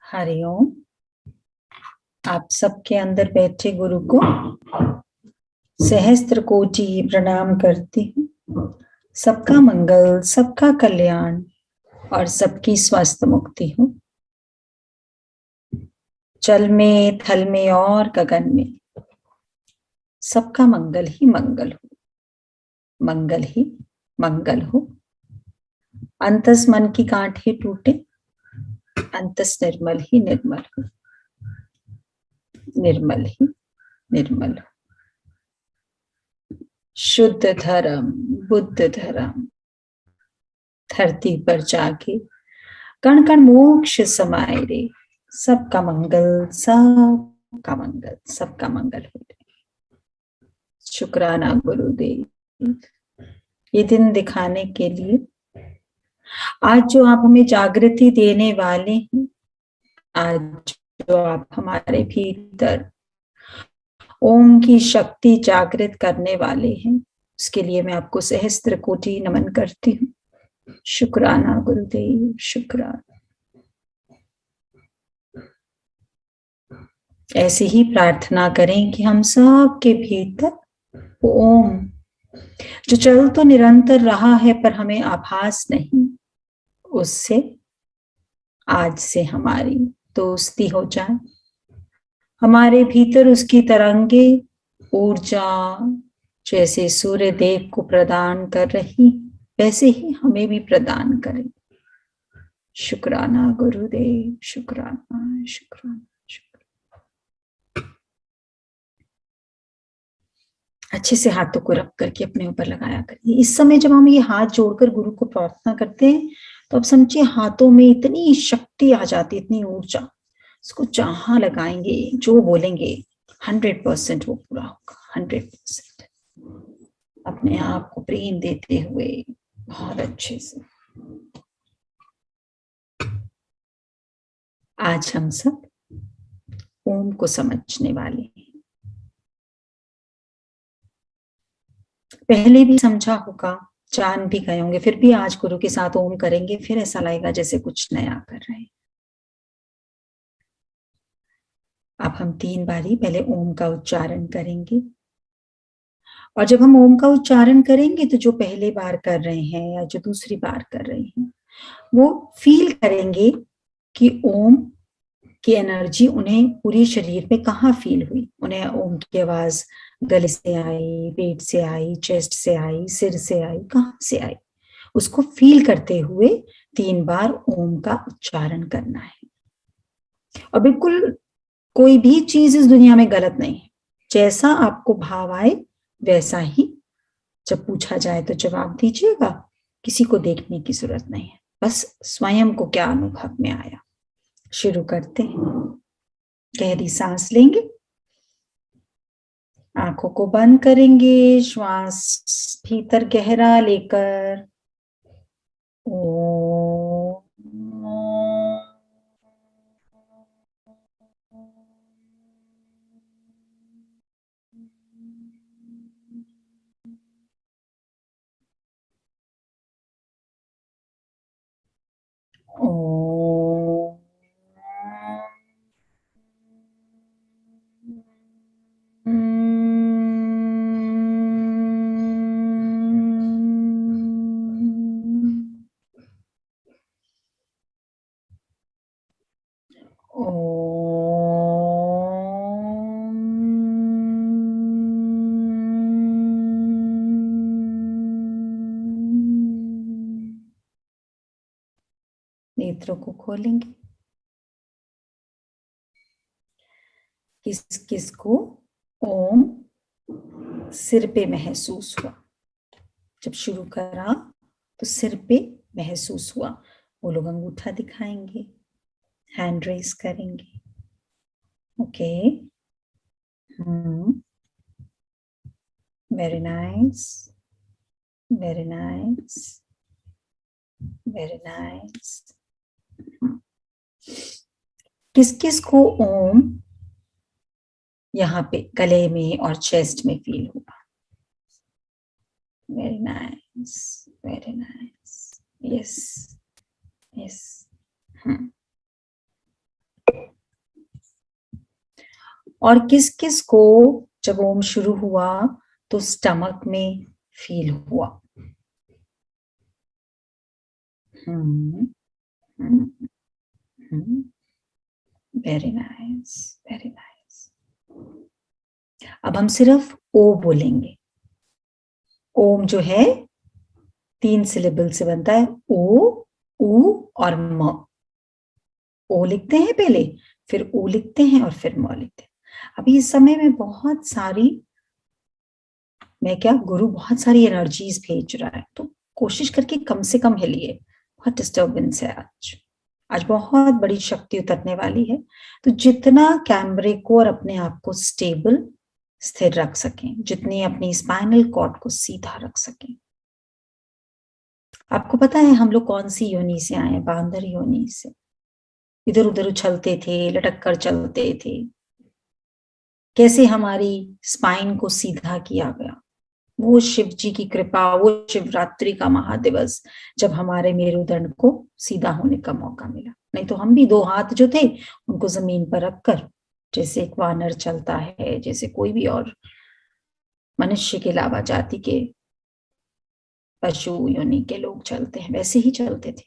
हरिओम। आप सबके अंदर बैठे गुरु को सहस्त्र कोटि प्रणाम करती हूँ। सबका मंगल, सबका कल्याण और सबकी स्वस्थ मुक्ति हो। जल में, थल में और गगन में सबका मंगल ही मंगल हो, मंगल ही मंगल हो। अंतस मन की गांठें टूटे, अंतस निर्मल ही निर्मल हो, निर्मल ही निर्मल हो। शुद्ध धर्म, बुद्ध धर्म धरती पर जाके कण कण मोक्ष समाये रे। सबका मंगल, सबका मंगल, सबका मंगल हो रे। शुक्राना गुरुदेव, ये दिन दिखाने के लिए आज जो आप हमें जागृति देने वाले हैं, आज जो आप हमारे भीतर ओम की शक्ति जागृत करने वाले हैं, उसके लिए मैं आपको सहस्त्र कोटि नमन करती हूँ। शुक्राना गुरुदेव, शुक्राना। ऐसे ही प्रार्थना करें कि हम सब के भीतर ओम जो चल तो निरंतर रहा है पर हमें आभास नहीं, उससे आज से हमारी दोस्ती हो जाए। हमारे भीतर उसकी तरंगे ऊर्जा जैसे सूर्य देव को प्रदान कर रही, वैसे ही हमें भी प्रदान करें। शुक्राना गुरुदेव, शुक्राना शुक्राना। अच्छे से हाथों को रख करके अपने ऊपर लगाया करिए। इस समय जब हम ये हाथ जोड़कर गुरु को प्रार्थना करते हैं तो अब समझिए हाथों में इतनी शक्ति आ जाती, इतनी ऊर्जा। इसको जहां लगाएंगे, जो बोलेंगे 100% वो पूरा होगा। 100% अपने आप को प्रेम देते हुए बहुत अच्छे से। आज हम सब ओम को समझने वाले हैं। पहले भी समझा होगा, जान भी गए होंगे, फिर भी आज गुरु के साथ ओम करेंगे, फिर ऐसा लगेगा जैसे कुछ नया कर रहे हैं। अब हम 3 बारी पहले ओम का उच्चारण करेंगे, और जब हम ओम का उच्चारण करेंगे तो जो पहले बार कर रहे हैं या जो दूसरी बार कर रहे हैं वो फील करेंगे कि ओम की एनर्जी उन्हें पूरे शरीर में कहाँ फील हुई। उन्हें ओम की आवाज गले से आई, पेट से आई, चेस्ट से आई, सिर से आई, कहाँ से आई, उसको फील करते हुए 3 बार ओम का उच्चारण करना है। और बिल्कुल कोई भी चीज इस दुनिया में गलत नहीं है, जैसा आपको भाव आए वैसा ही जब पूछा जाए तो जवाब दीजिएगा। किसी को देखने की जरूरत नहीं है, बस स्वयं को क्या अनुभव में आया। शुरू करते हैं। गहरी सांस लेंगे, आंखों को बंद करेंगे, श्वास भीतर गहरा लेकर ओम नेत्रों को खोलेंगे। किस किस को ओम सिर पे महसूस हुआ? जब शुरू करा तो सिर पे महसूस हुआ, वो लोग अंगूठा दिखाएंगे, हैंड रेस करेंगे। Okay, very nice, very nice, very nice. किस किस को ओम यहाँ पे गले में और चेस्ट में फील हुआ? Very nice, very nice, yes yes. और किस किस को जब ओम शुरू हुआ तो स्टमक में फील हुआ? Very nice, very nice. अब हम सिर्फ ओ बोलेंगे। ओम जो है 3 सिलेबल से बनता है, ओ, ऊ और म। ओ लिखते हैं पहले, फिर ऊ लिखते हैं और फिर म लिखते हैं। अभी इस समय में बहुत सारी, मैं क्या, गुरु बहुत सारी एनर्जीज भेज रहा है, तो कोशिश करके कम से कम हिलिए। बहुत डिस्टर्बेंस है आज। आज बहुत बड़ी शक्ति उतरने वाली है, तो जितना कैमरे को और अपने आप को स्टेबल, स्थिर रख सकें, जितनी अपनी स्पाइनल कॉर्ड को सीधा रख सकें। आपको पता है हम लोग कौन सी योनि से आए? बांदर योनि से। इधर उधर उछलते थे, लटक कर चलते थे। कैसे हमारी स्पाइन को सीधा किया गया? वो शिव जी की कृपा, वो शिवरात्रि का महादिवस, जब हमारे मेरुदंड को सीधा होने का मौका मिला। नहीं तो हम भी 2 हाथ जो थे उनको जमीन पर रखकर, जैसे एक वानर चलता है, जैसे कोई भी और मनुष्य के अलावा जाति के पशु योनि के लोग चलते हैं, वैसे ही चलते थे।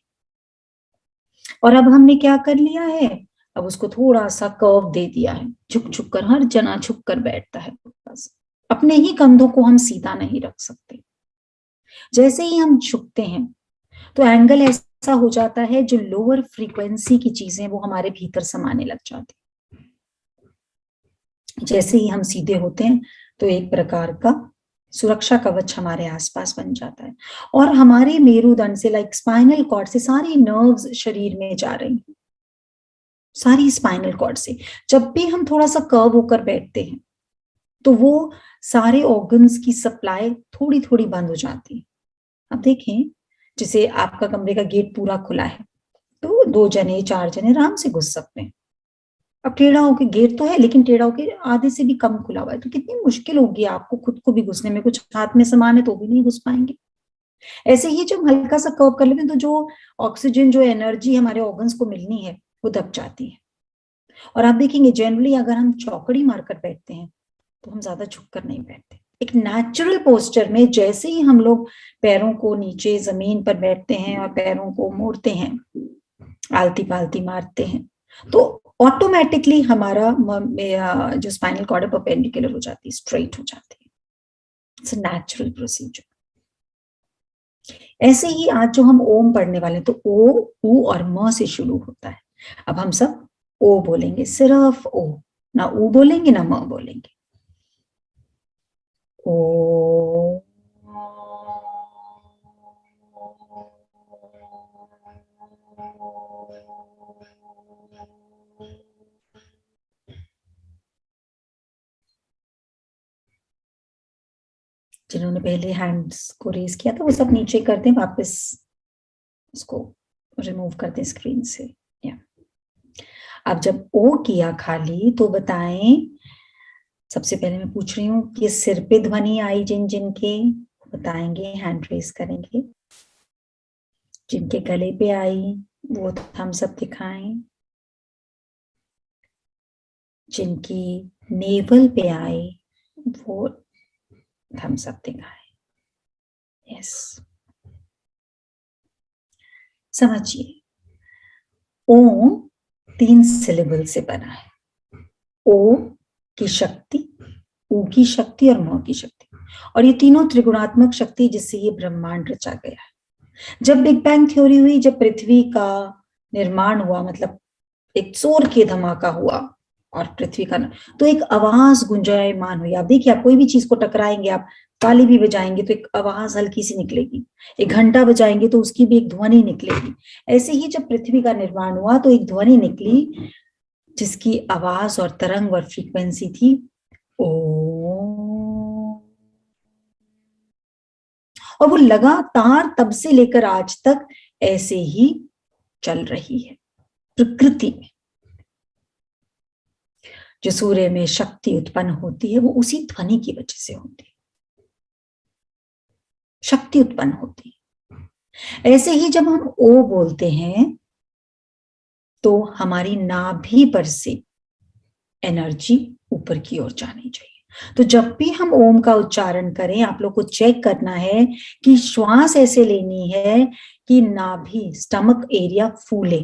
और अब हमने क्या कर लिया है? अब उसको थोड़ा सा कर्व दे दिया है, झुक झुक कर, हर जना झुक कर बैठता है। बस अपने ही कंधों को हम सीधा नहीं रख सकते। जैसे ही हम झुकते हैं तो एंगल ऐसा हो जाता है, जो लोअर फ्रीक्वेंसी की चीजें वो हमारे भीतर समाने लग जाती। जैसे ही हम सीधे होते हैं तो एक प्रकार का सुरक्षा कवच हमारे आसपास बन जाता है, और हमारे मेरुदंड से, लाइक स्पाइनल कॉर्ड से, सारी नर्व्स शरीर में जा रही हैं, सारी स्पाइनल कॉर्ड से। जब भी हम थोड़ा सा कर्व होकर बैठते हैं तो वो सारे ऑर्गन्स की सप्लाई थोड़ी थोड़ी बंद हो जाती है। अब देखें, जैसे आपका कमरे का गेट पूरा खुला है तो 2 जने 4 जने आराम से घुस सकते हैं। अब टेढ़ा होके, गेट तो है लेकिन टेढ़ा होके आधे से भी कम खुला हुआ है, तो कितनी मुश्किल होगी आपको खुद को भी घुसने में। कुछ हाथ में सामान है तो भी नहीं घुस पाएंगे। ऐसे ही जब हल्का सा कर्व कर लेते हैं तो जो ऑक्सीजन, जो एनर्जी हमारे ऑर्गन्स को मिलनी है वो दब जाती है। और आप देखेंगे जनरली अगर हम चौकड़ी मारकर बैठते हैं तो हम ज्यादा झुककर नहीं बैठते। एक नेचुरल पोस्चर में जैसे ही हम लोग पैरों को नीचे जमीन पर बैठते हैं और पैरों को मोड़ते हैं, आलती पालती मारते हैं, तो ऑटोमेटिकली हमारा जो स्पाइनल कॉर्ड है परपेंडिकुलर हो जाती है, स्ट्रेट हो जाती है। It's a natural procedure. ऐसे ही आज जो हम ओम पढ़ने वाले हैं, तो ओ, ऊ और म से शुरू होता है। अब हम सब ओ बोलेंगे, सिर्फ ओ, ना ऊ बोलेंगे ना म बोलेंगे। ओ, जिन्होंने पहले हैंड्स को रेज किया था वो सब नीचे कर दें, वापस उसको रिमूव कर दें स्क्रीन से। या अब जब ओ किया खाली तो बताएं, सबसे पहले मैं पूछ रही हूँ कि सिर पे ध्वनि आई जिन जिन के, बताएंगे, हैंड रेज करेंगे। जिनके गले पे आई वो थम्स अप दिखाएं। जिनकी नेवल पे आई वो थम्स अप दिखाएं। यस, समझिए, ओम 3 सिलेबल से बना है। ओ की शक्ति, ऊ की शक्ति और म की शक्ति, और ये तीनों त्रिगुणात्मक शक्ति जिससे ये ब्रह्मांड रचा गया है। जब बिग बैंग थ्योरी हुई, जब पृथ्वी का निर्माण हुआ, मतलब एक जोर के धमाका हुआ और पृथ्वी का, तो एक आवाज गुंजायमान हुई। आप देखिए, आप कोई भी चीज को टकराएंगे, आप ताली भी बजाएंगे तो एक आवाज हल्की सी निकलेगी, एक घंटा बजाएंगे तो उसकी भी एक ध्वनि निकलेगी। ऐसे ही जब पृथ्वी का निर्माण हुआ तो एक ध्वनि निकली जिसकी आवाज और तरंग और फ्रीक्वेंसी थी ओ, और वो लगातार तब से लेकर आज तक ऐसे ही चल रही है। प्रकृति में जो सूर्य में शक्ति उत्पन्न होती है वो उसी ध्वनि की वजह से होती है, शक्ति उत्पन्न होती है। ऐसे ही जब हम ओ बोलते हैं तो हमारी नाभि पर से एनर्जी ऊपर की ओर जानी चाहिए। तो जब भी हम ओम का उच्चारण करें, आप लोग को चेक करना है कि श्वास ऐसे लेनी है कि नाभि, स्टमक एरिया फूले,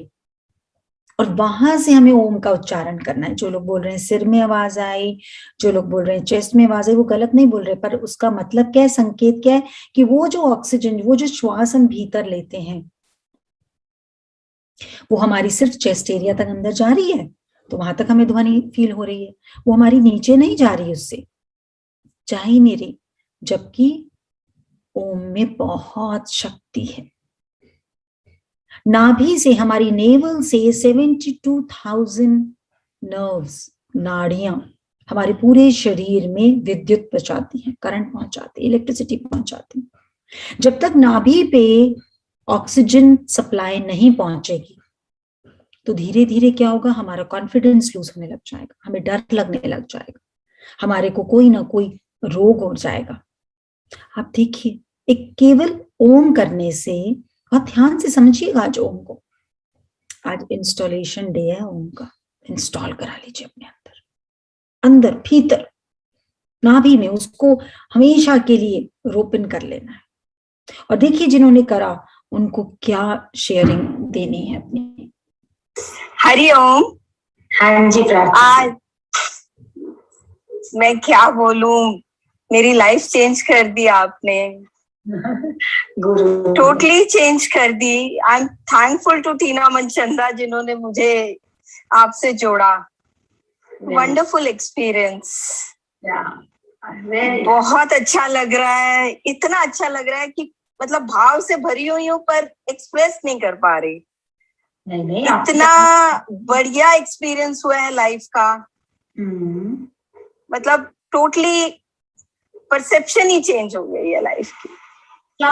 और वहां से हमें ओम का उच्चारण करना है। जो लोग बोल रहे हैं सिर में आवाज आई, जो लोग बोल रहे हैं चेस्ट में आवाज आई, वो गलत नहीं बोल रहे, पर उसका मतलब क्या है, संकेत क्या है कि वो जो ऑक्सीजन, वो जो श्वास हम भीतर लेते हैं, वो हमारी सिर्फ चेस्ट एरिया तक अंदर जा रही है, तो वहां तक हमें ध्वनि फील हो रही है, वो हमारी नीचे नहीं जा रही, उससे जा ही नहीं रही। जबकि ओम में बहुत शक्ति है। नाभि से, हमारी नेवल से 72,000 नर्व्स, नाड़ियां हमारे पूरे शरीर में विद्युत पहुंचाती हैं, करंट पहुंचाती है, इलेक्ट्रिसिटी पहुंचाती है। जब तक नाभि पे ऑक्सीजन सप्लाई नहीं पहुंचेगी, तो धीरे धीरे क्या होगा, हमारा कॉन्फिडेंस लूज होने लग जाएगा, हमें डर लगने लग जाएगा, हमारे को कोई ना कोई रोग हो जाएगा। आप देखिए, एक केवल ओम करने से, बहुत ध्यान से समझिएगा आज ओम को, आज इंस्टॉलेशन डे है ओम का, इंस्टॉल करा लीजिए अपने अंदर, अंदर भीतर नाभि में, उसको हमेशा के लिए रोपन कर लेना है। और देखिए जिन्होंने करा उनको क्या शेयरिंग देनी है अपनी। हरिओम। हाँ जी आज मैं क्या बोलूं, मेरी लाइफ चेंज कर दी आपने, गुरु टोटली चेंज कर दी। आई एम थैंकफुल टू टीना मनचंदा जिन्होंने मुझे आपसे जोड़ा। वंडरफुल एक्सपीरियंस, बहुत अच्छा लग रहा है, इतना अच्छा लग रहा है कि मतलब भाव से भरी हुई हूँ पर एक्सप्रेस नहीं कर पा रही। नहीं इतना बढ़िया एक्सपीरियंस हुआ है लाइफ का, मतलब टोटली परसेप्शन ही चेंज हो गई है लाइफ की। क्या,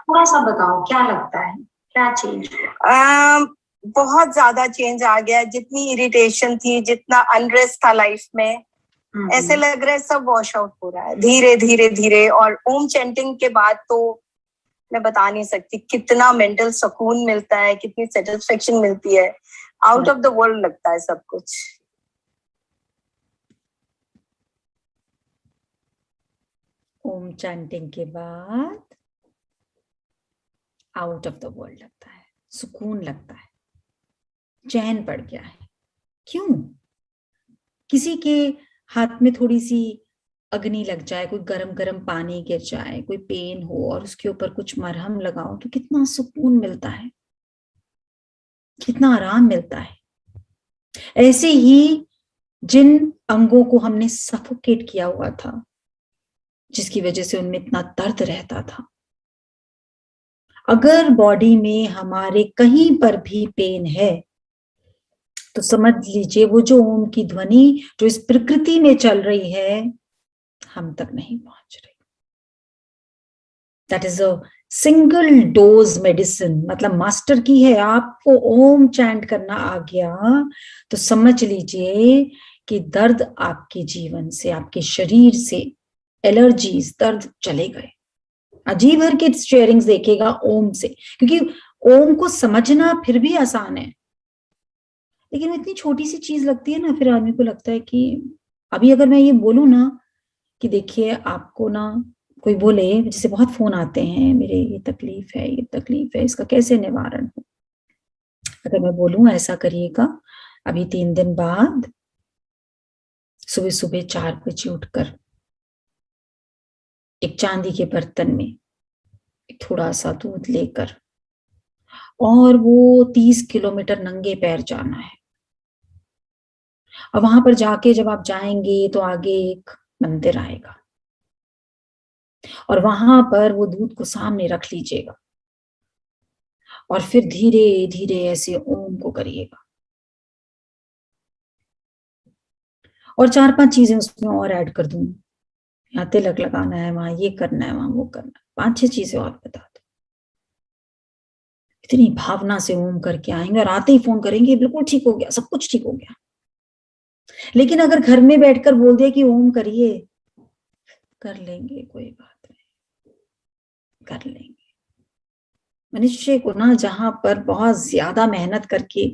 थोड़ा सा बताओ क्या लगता है, क्या चेंज हुआ? बहुत ज्यादा चेंज आ गया। जितनी इरिटेशन थी, जितना अनरेस्ट था लाइफ में, ऐसे लग रहा है सब वॉश आउट हो रहा है धीरे धीरे धीरे। और ओम चैंटिंग के बाद तो मैं बता नहीं सकती कितना मेंटल सुकून मिलता है, कितनी सेटिस्फेक्शन मिलती है, आउट ऑफ द वर्ल्ड लगता है सब कुछ। ओम चैंटिंग के बाद आउट ऑफ द वर्ल्ड लगता है, सुकून लगता है, चैन पड़ गया है। क्यों? किसी के हाथ में थोड़ी सी अग्नि लग जाए, कोई गरम गरम पानी गिर जाए, कोई पेन हो और उसके ऊपर कुछ मरहम लगाओ, तो कितना सुकून मिलता है, कितना आराम मिलता है। ऐसे ही जिन अंगों को हमने सफोकेट किया हुआ था, जिसकी वजह से उनमें इतना दर्द रहता था, अगर बॉडी में हमारे कहीं पर भी पेन है, तो समझ लीजिए वो जो ओम की ध्वनि जो इस प्रकृति में चल रही है, हम तक नहीं पहुंच रही। That is a single dose medicine, मतलब मास्टर की है। आपको ओम चैंट करना आ गया तो समझ लीजिए कि दर्द आपके जीवन से, आपके शरीर से, एलर्जीज, दर्द चले गए। अजीब भर के शेयरिंग्स देखेगा ओम से, क्योंकि ओम को समझना फिर भी आसान है, लेकिन वो इतनी छोटी सी चीज लगती है ना, फिर आदमी को लगता है कि अभी अगर मैं ये बोलूं ना कि देखिए आपको ना, कोई बोले, जैसे बहुत फोन आते हैं, मेरे ये तकलीफ है, ये तकलीफ है, इसका कैसे निवारण हो। अगर मैं बोलूं ऐसा करिएगा, अभी 3 दिन बाद सुबह सुबह 4 बजे उठकर एक चांदी के बर्तन में थोड़ा सा दूध लेकर, और वो 30 किलोमीटर नंगे पैर जाना है। और वहां पर जाके जब आप जाएंगे तो आगे एक मंदिर आएगा, और वहां पर वो दूध को सामने रख लीजिएगा, और फिर धीरे धीरे ऐसे ओम को करिएगा। और 4-5 चीजें उसमें और ऐड कर दूंगी, यहाँ तिलक लगाना है, वहां ये करना है, वहां वो करना है, 5-6 चीजें और बता दो। इतनी भावना से ओम करके आएंगे और आते ही फोन करेंगे बिल्कुल ठीक हो गया, सब कुछ ठीक हो गया। लेकिन अगर घर में बैठकर बोल दिया कि ओम करिए, कर लेंगे, कोई बात नहीं, कर लेंगे। मनुष्य को ना जहां पर बहुत ज्यादा मेहनत करके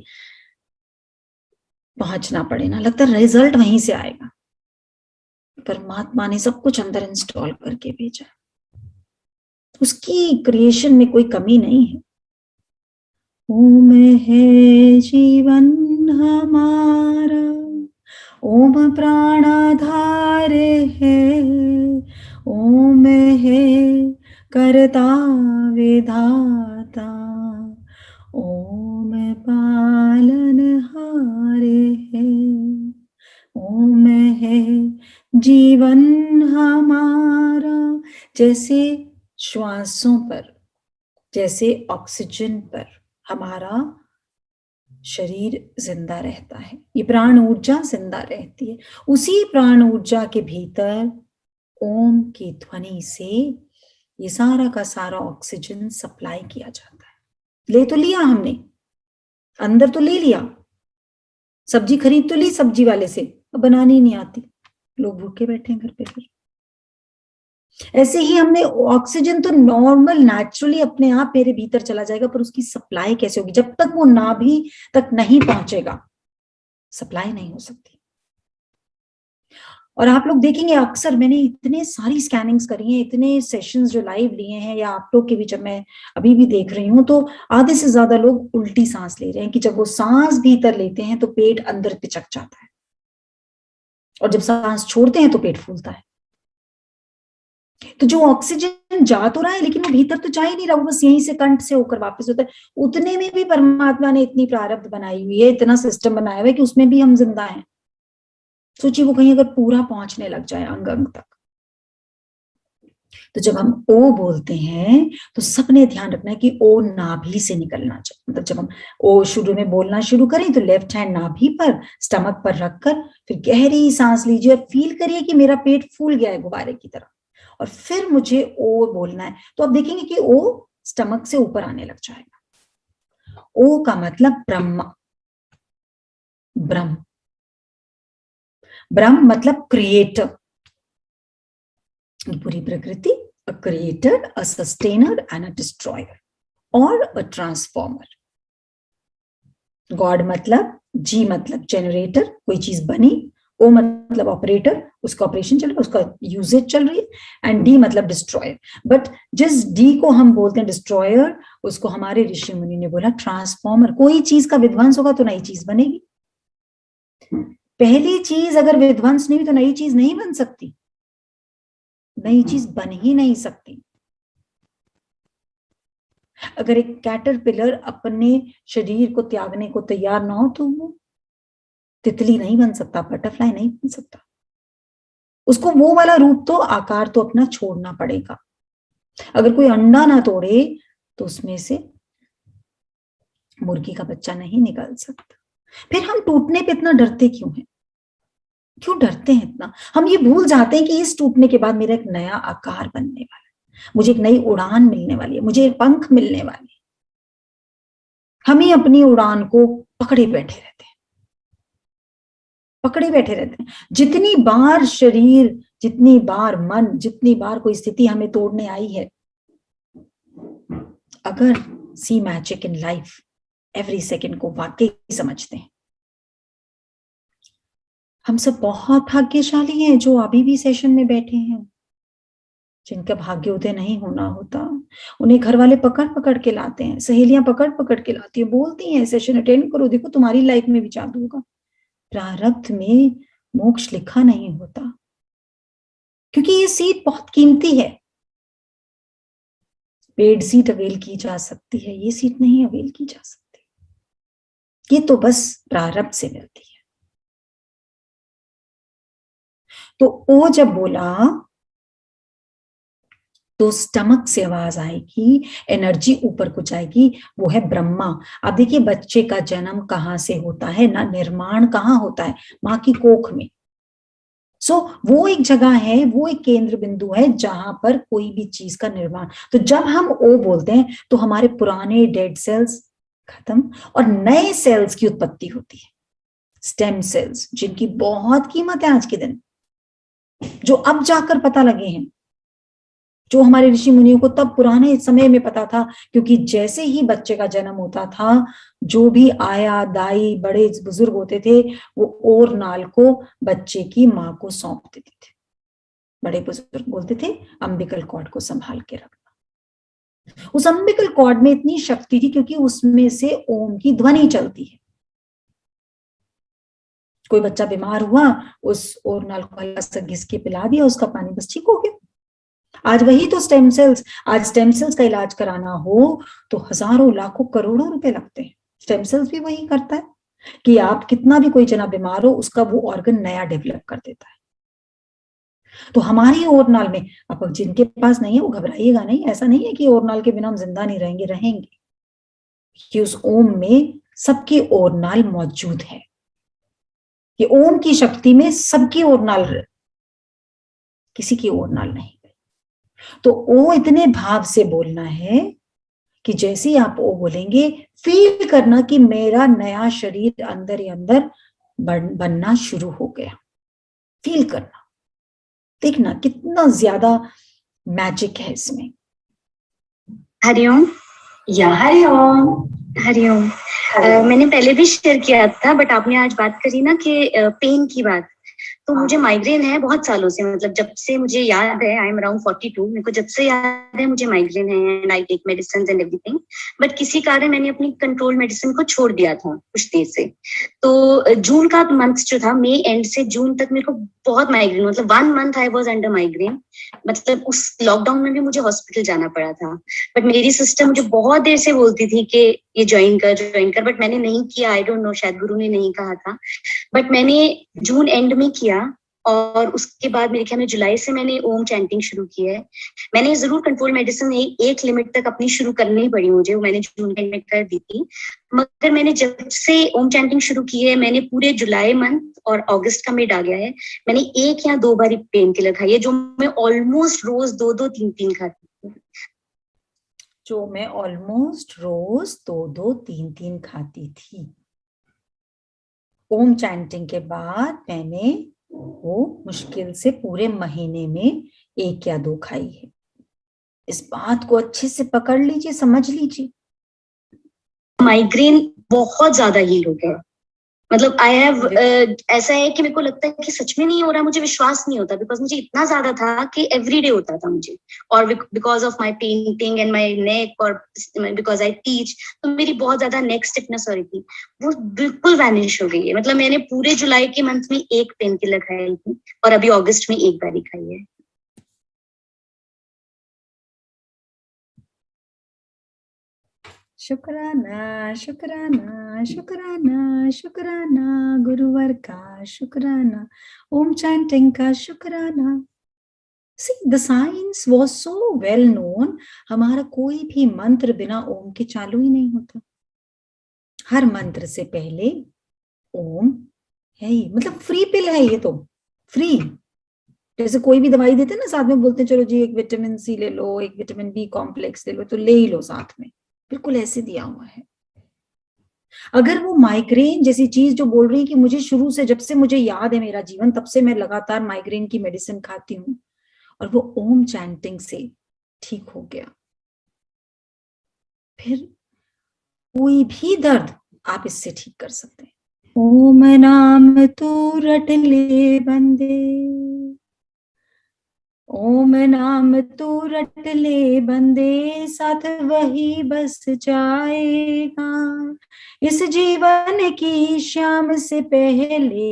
पहुंचना पड़े ना, लगता है रिजल्ट वहीं से आएगा। परमात्मा ने सब कुछ अंदर इंस्टॉल करके भेजा, उसकी क्रिएशन में कोई कमी नहीं है। ओम है जीवन हमारा, ओम प्राणाधार है, ओम है करता विधाता, ओम पालनहार है, ओम है जीवन हमारा। जैसे श्वासों पर, जैसे ऑक्सीजन पर हमारा शरीर जिंदा रहता है, ये प्राण ऊर्जा जिंदा रहती है, उसी प्राण ऊर्जा के भीतर ओम की ध्वनि से ये सारा का सारा ऑक्सीजन सप्लाई किया जाता है। ले तो लिया हमने, अंदर तो ले लिया, सब्जी खरीद तो ली सब्जी वाले से, अब बनानी नहीं आती, लोग भूखे बैठे हैं घर पे। फिर ऐसे ही हमने ऑक्सीजन तो नॉर्मल नेचुरली अपने आप मेरे भीतर चला जाएगा, पर उसकी सप्लाई कैसे होगी? जब तक वो नाभि तक नहीं पहुंचेगा सप्लाई नहीं हो सकती। और आप लोग देखेंगे अक्सर, मैंने इतने सारी स्कैनिंग्स करी हैं, इतने सेशंस जो लाइव लिए हैं, या आप लोग के भी जब मैं अभी भी देख रही हूं, तो आधे से ज्यादा लोग उल्टी सांस ले रहे हैं, कि जब वो सांस भीतर लेते हैं तो पेट अंदर पिचक जाता है, और जब सांस छोड़ते हैं तो पेट फूलता है। तो जो ऑक्सीजन जा तो रहा है लेकिन वो भीतर तो जा ही नहीं रहा, वो बस यहीं से कंठ से होकर वापस होता है। उतने में भी परमात्मा ने इतनी प्रारब्ध बनाई हुई है, इतना सिस्टम बनाया हुआ है कि उसमें भी हम जिंदा हैं। सोचिए वो कहीं अगर पूरा पहुंचने लग जाए अंग अंग तक। तो जब हम ओ बोलते हैं तो सबने ध्यान रखना है कि ओ नाभि से निकलना चाहिए। मतलब जब हम ओ शुरू में बोलना शुरू करें तो लेफ्ट हैंड नाभि पर, स्टमक पर रखकर फिर गहरी सांस लीजिए और फील करिए कि मेरा पेट फूल गया है गुब्बारे की तरह, और फिर मुझे ओ बोलना है। तो आप देखेंगे कि ओ स्टमक से ऊपर आने लग जाएगा। ओ का मतलब ब्रह्मा, ब्रह्म, ब्रह्म मतलब क्रिएटर, पूरी प्रकृति, a creator, a sustainer and a destroyer और अ ट्रांसफॉर्मर। गॉड मतलब, जी मतलब जनरेटर, कोई चीज बनी, ओ मतलब ऑपरेटर, उसका ऑपरेशन चल रहा है, उसका यूजेज चल रही है, एंड डी मतलब डिस्ट्रॉयर। बट जिस डी को हम बोलते हैं डिस्ट्रॉयर, उसको हमारे ऋषि मुनि ने बोला ट्रांसफॉर्मर। कोई चीज का विध्वंस होगा तो नई चीज बनेगी। पहली चीज अगर विध्वंस नहीं हुई तो नई चीज नहीं बन सकती, नई चीज बन ही नहीं सकती। अगर एक कैटरपिलर अपने शरीर को त्यागने को तैयार ना हो तो वो तितली नहीं बन सकता, बटरफ्लाई नहीं बन सकता। उसको वो वाला रूप तो, आकार तो अपना छोड़ना पड़ेगा। अगर कोई अंडा ना तोड़े तो उसमें से मुर्गी का बच्चा नहीं निकल सकता। फिर हम टूटने पे इतना डरते क्यों हैं? क्यों डरते हैं इतना? हम ये भूल जाते हैं कि इस टूटने के बाद मेरा एक नया आकार बनने वाला है, मुझे एक नई उड़ान मिलने वाली है, मुझे एक पंख मिलने वाले हैं। हम ही अपनी उड़ान को पकड़े बैठे रहते हैं, पकड़े बैठे रहते हैं। जितनी बार शरीर, जितनी बार मन, जितनी बार कोई स्थिति हमें तोड़ने आई है, अगर see magic in life every second को वाकई समझते हैं, हम सब बहुत भाग्यशाली हैं जो अभी भी सेशन में बैठे हैं। जिनका भाग्योदय नहीं होना होता, उन्हें घर वाले पकड़ पकड़ के लाते हैं, सहेलियां पकड़ पकड़ के लाती है, बोलती हैं सेशन अटेंड करो, देखो तुम्हारी लाइफ में भी जादू होगा। प्रारब्ध में मोक्ष लिखा नहीं होता, क्योंकि ये सीट बहुत कीमती है। पेड सीट अवेल की जा सकती है, ये सीट नहीं अवेल की जा सकती, ये तो बस प्रारब्ध से मिलती है। तो ओ जब बोला तो स्टमक से आवाज आएगी, एनर्जी ऊपर को जाएगी, वो है ब्रह्मा। अब देखिए बच्चे का जन्म कहाँ से होता है ना, निर्माण कहाँ होता है? माँ की कोख में। वो एक जगह है, वो एक केंद्र बिंदु है जहां पर कोई भी चीज का निर्माण। तो जब हम ओ बोलते हैं तो हमारे पुराने डेड सेल्स खत्म और नए सेल्स की उत्पत्ति होती है, स्टेम सेल्स, जिनकी बहुत कीमत है आज के दिन, जो अब जाकर पता लगे हैं। जो हमारे ऋषि मुनियों को तब पुराने समय में पता था, क्योंकि जैसे ही बच्चे का जन्म होता था, जो भी आया दाई बड़े बुजुर्ग होते थे, वो ओर नाल को बच्चे की माँ को सौंप देते थे। बड़े बुजुर्ग बोलते थे अम्बिकल कॉर्ड को संभाल के रखना। उस अम्बिकल कॉर्ड में इतनी शक्ति थी क्योंकि उसमें से ओम की ध्वनि चलती है। कोई बच्चा बीमार हुआ, उस ओरनाल को हल्का सा घिस के पिला दिया, उसका पानी बस ठीक हो गया। आज वही तो स्टेम सेल्स, आज स्टेम सेल्स का इलाज कराना हो तो हजारों लाखों करोड़ों रुपए लगते हैं। स्टेम सेल्स भी वही करता है कि आप कितना भी कोई जना बीमार हो, उसका वो ऑर्गन नया डेवलप कर देता है। तो हमारी ओरनाल में, अब जिनके पास नहीं है वो घबराइएगा नहीं, ऐसा नहीं है कि ओरनाल के बिना हम जिंदा नहीं रहेंगे, रहेंगे। कि उस ओम में सबकी ओरनाल मौजूद है। कि ओम की शक्ति में सबकी ओरनाल, किसी की ओरनाल नहीं। तो ओ इतने भाव से बोलना है कि जैसे ही आप ओ बोलेंगे, फील करना कि मेरा नया शरीर अंदर ही अंदर बनना शुरू हो गया। फील करना, देखना कितना ज्यादा मैजिक है इसमें। हरिओम। या हरिओम। हरिओम। मैंने पहले भी शेयर किया था, बट आपने आज बात करी ना कि पेन की बात, तो मुझे माइग्रेन है बहुत सालों से, मतलब जब से मुझे याद है, आई एम अराउंड 42, मेरे को जब से याद है मुझे माइग्रेन है and I take medicine and everything, but किसी कारण मैंने अपनी कंट्रोल मेडिसिन को छोड़ दिया था कुछ देर से। तो जून का मंथ जो था, मई एंड से जून तक मेरे को बहुत माइग्रेन, मतलब 1 month I was under migraine. मतलब उस लॉकडाउन में भी मुझे हॉस्पिटल जाना पड़ा था, बट मेरी सिस्टर मुझे बहुत देर से बोलती थी कि ये ज्वाइन कर, बट मैंने नहीं किया। आई डोंट नो, शायद गुरु ने नहीं कहा था, बट मैंने जून एंड में किया। और उसके बाद मेरे ख्याल में जुलाई से मैंने ओम चैंटिंग शुरू की है। मैंने जरूर कंट्रोल मेडिसिन एक लिमिट तक अपनी शुरू करनी पड़ी मुझे, वो मैंने जून एंड में कर दी थी। मगर मैंने जब से ओम चैंटिंग शुरू की है, मैंने पूरे जुलाई मंथ और अगस्त का मिड आ गया है, मैंने 1 या 2 बार पेन किलर खाई है, जो मैं ऑलमोस्ट रोज 2-2, 3-3 खाती हूँ। जो मैं ऑलमोस्ट रोज 2-2, 3-3 खाती थी। ओम चैंटिंग के बाद मैंने वो मुश्किल से पूरे महीने में 1 या 2 खाई है। इस बात को अच्छे से पकड़ लीजिए, समझ लीजिए। माइग्रेन बहुत ज्यादा हील हो गया, मतलब आई हैव ऐसा है कि मेरे को लगता है कि सच में नहीं हो रहा, मुझे विश्वास नहीं होता, बिकॉज मुझे इतना ज्यादा था कि एवरीडे होता था मुझे। और because of my painting and my नेक, और बिकॉज आई टीच, तो मेरी बहुत ज्यादा नेक स्टिफनेस हो रही थी, वो बिल्कुल वैनिश हो गई है। मतलब मैंने पूरे जुलाई के मंथ में 1 पेन किलर खाई थी, और अभी अगस्त में 1 बार ही खाई है। शुक्राना शुक्राना शुक्राना शुक्राना, गुरुवर का शुक्राना, ओम चैंटिंग का शुक्राना। See, the science was so well known. हमारा कोई भी मंत्र बिना ओम के चालू ही नहीं होता। हर मंत्र से पहले ओम है ही, मतलब फ्री पिल है ये तो, फ्री। जैसे कोई भी दवाई देते हैं ना, साथ में बोलते हैं चलो जी एक विटामिन सी ले लो, एक विटामिन बी कॉम्प्लेक्स ले लो, तो ले ही लो साथ में, बिल्कुल ऐसे दिया हुआ है। अगर वो माइग्रेन जैसी चीज जो बोल रही है कि मुझे शुरू से, जब से मुझे याद है मेरा जीवन, तब से मैं लगातार माइग्रेन की मेडिसिन खाती हूँ, और वो ओम चैंटिंग से ठीक हो गया, फिर कोई भी दर्द आप इससे ठीक कर सकते हैं। ओम नाम तू रट ले बंदे, ओम नाम तू रट ले बंदे, साथ वही बस जाएगा, इस जीवन की शाम से पहले,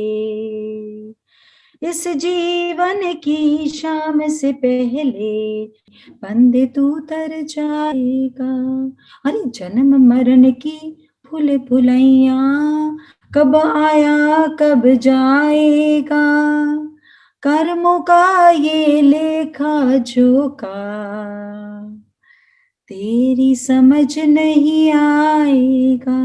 इस जीवन की शाम से पहले, बंदे तू तर जाएगा। अरे जन्म मरण की भूल भुलैया, कब आया कब जाएगा, कर्मों का ये लेखा जोखा, तेरी समझ नहीं आएगा,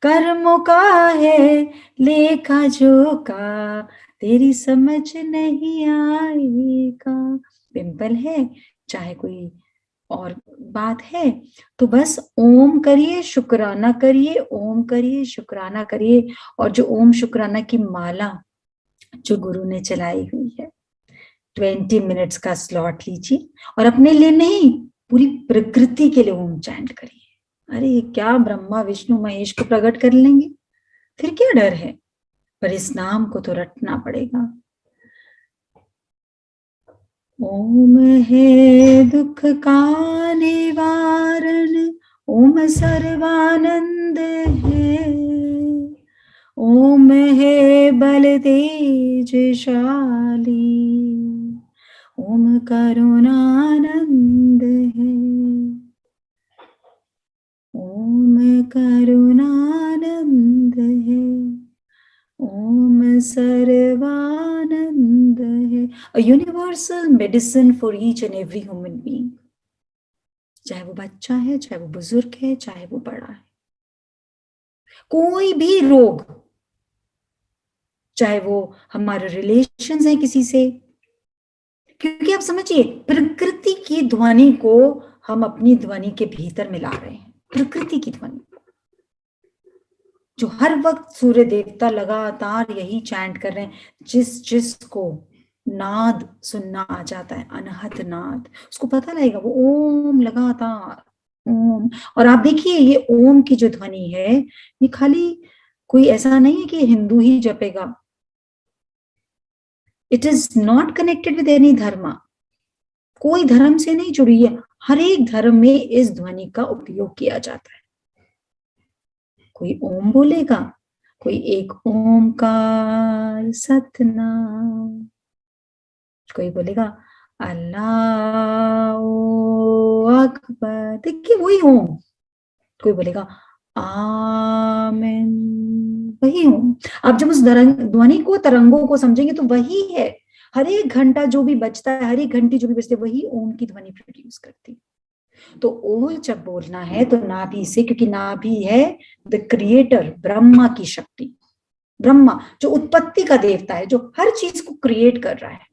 कर्मों का है लेखा जोखा, तेरी समझ नहीं आएगा। पिंपल है, चाहे कोई और बात है, तो बस ओम करिए, शुक्राना करिए, ओम करिए, शुक्राना करिए। और जो ओम शुक्राना की माला जो गुरु ने चलाई हुई है, 20 मिनट्स का स्लॉट लीजिए और अपने लिए नहीं, पूरी प्रकृति के लिए ओम चैंट करिए। अरे क्या ब्रह्मा विष्णु महेश को प्रकट कर लेंगे, फिर क्या डर है, पर इस नाम को तो रटना पड़ेगा। ओम है दुख का निवारण, ओम सर्वानंद है, ओम है बल तेजशाली, ओम करुणानंद है, ओम करुणानंद है, ओम सर्वानंद है। A universal medicine for each and every human being, चाहे वो बच्चा है, चाहे वो बुजुर्ग है, चाहे वो बड़ा है, कोई भी रोग, चाहे वो हमारे रिलेशंस है किसी से, क्योंकि आप समझिए प्रकृति की ध्वनि को हम अपनी ध्वनि के भीतर मिला रहे हैं। प्रकृति की ध्वनि जो हर वक्त सूर्य देवता लगातार यही चैंट कर रहे हैं, जिसको नाद सुनना आ जाता है, अनहद नाद, उसको पता लगेगा वो ओम लगातार ओम। और आप देखिए ये ओम की जो ध्वनि है, ये खाली कोई ऐसा नहीं है कि हिंदू ही जपेगा। It is not connected with any dharma, कोई धर्म से नहीं जुड़ी है, हर एक धर्म में इस ध्वनि का उपयोग किया जाता है। कोई ओम बोलेगा, कोई एक ओमकार सतनाम, कोई बोलेगा अल्लाह अकबर, देखिए वही ओम। कोई बोलेगा आमीन, वही ओम। आप जब उस ध्वनि को, तरंगों को समझेंगे तो वही है। हर एक घंटा जो भी बजता है, हर एक घंटी जो भी बजती है, वही ओम की ध्वनि प्रोड्यूस करती है। तो ओ जब बोलना है तो नाभि से, क्योंकि नाभि है द क्रिएटर, ब्रह्मा की शक्ति। ब्रह्मा जो उत्पत्ति का देवता है, जो हर चीज को क्रिएट कर रहा है।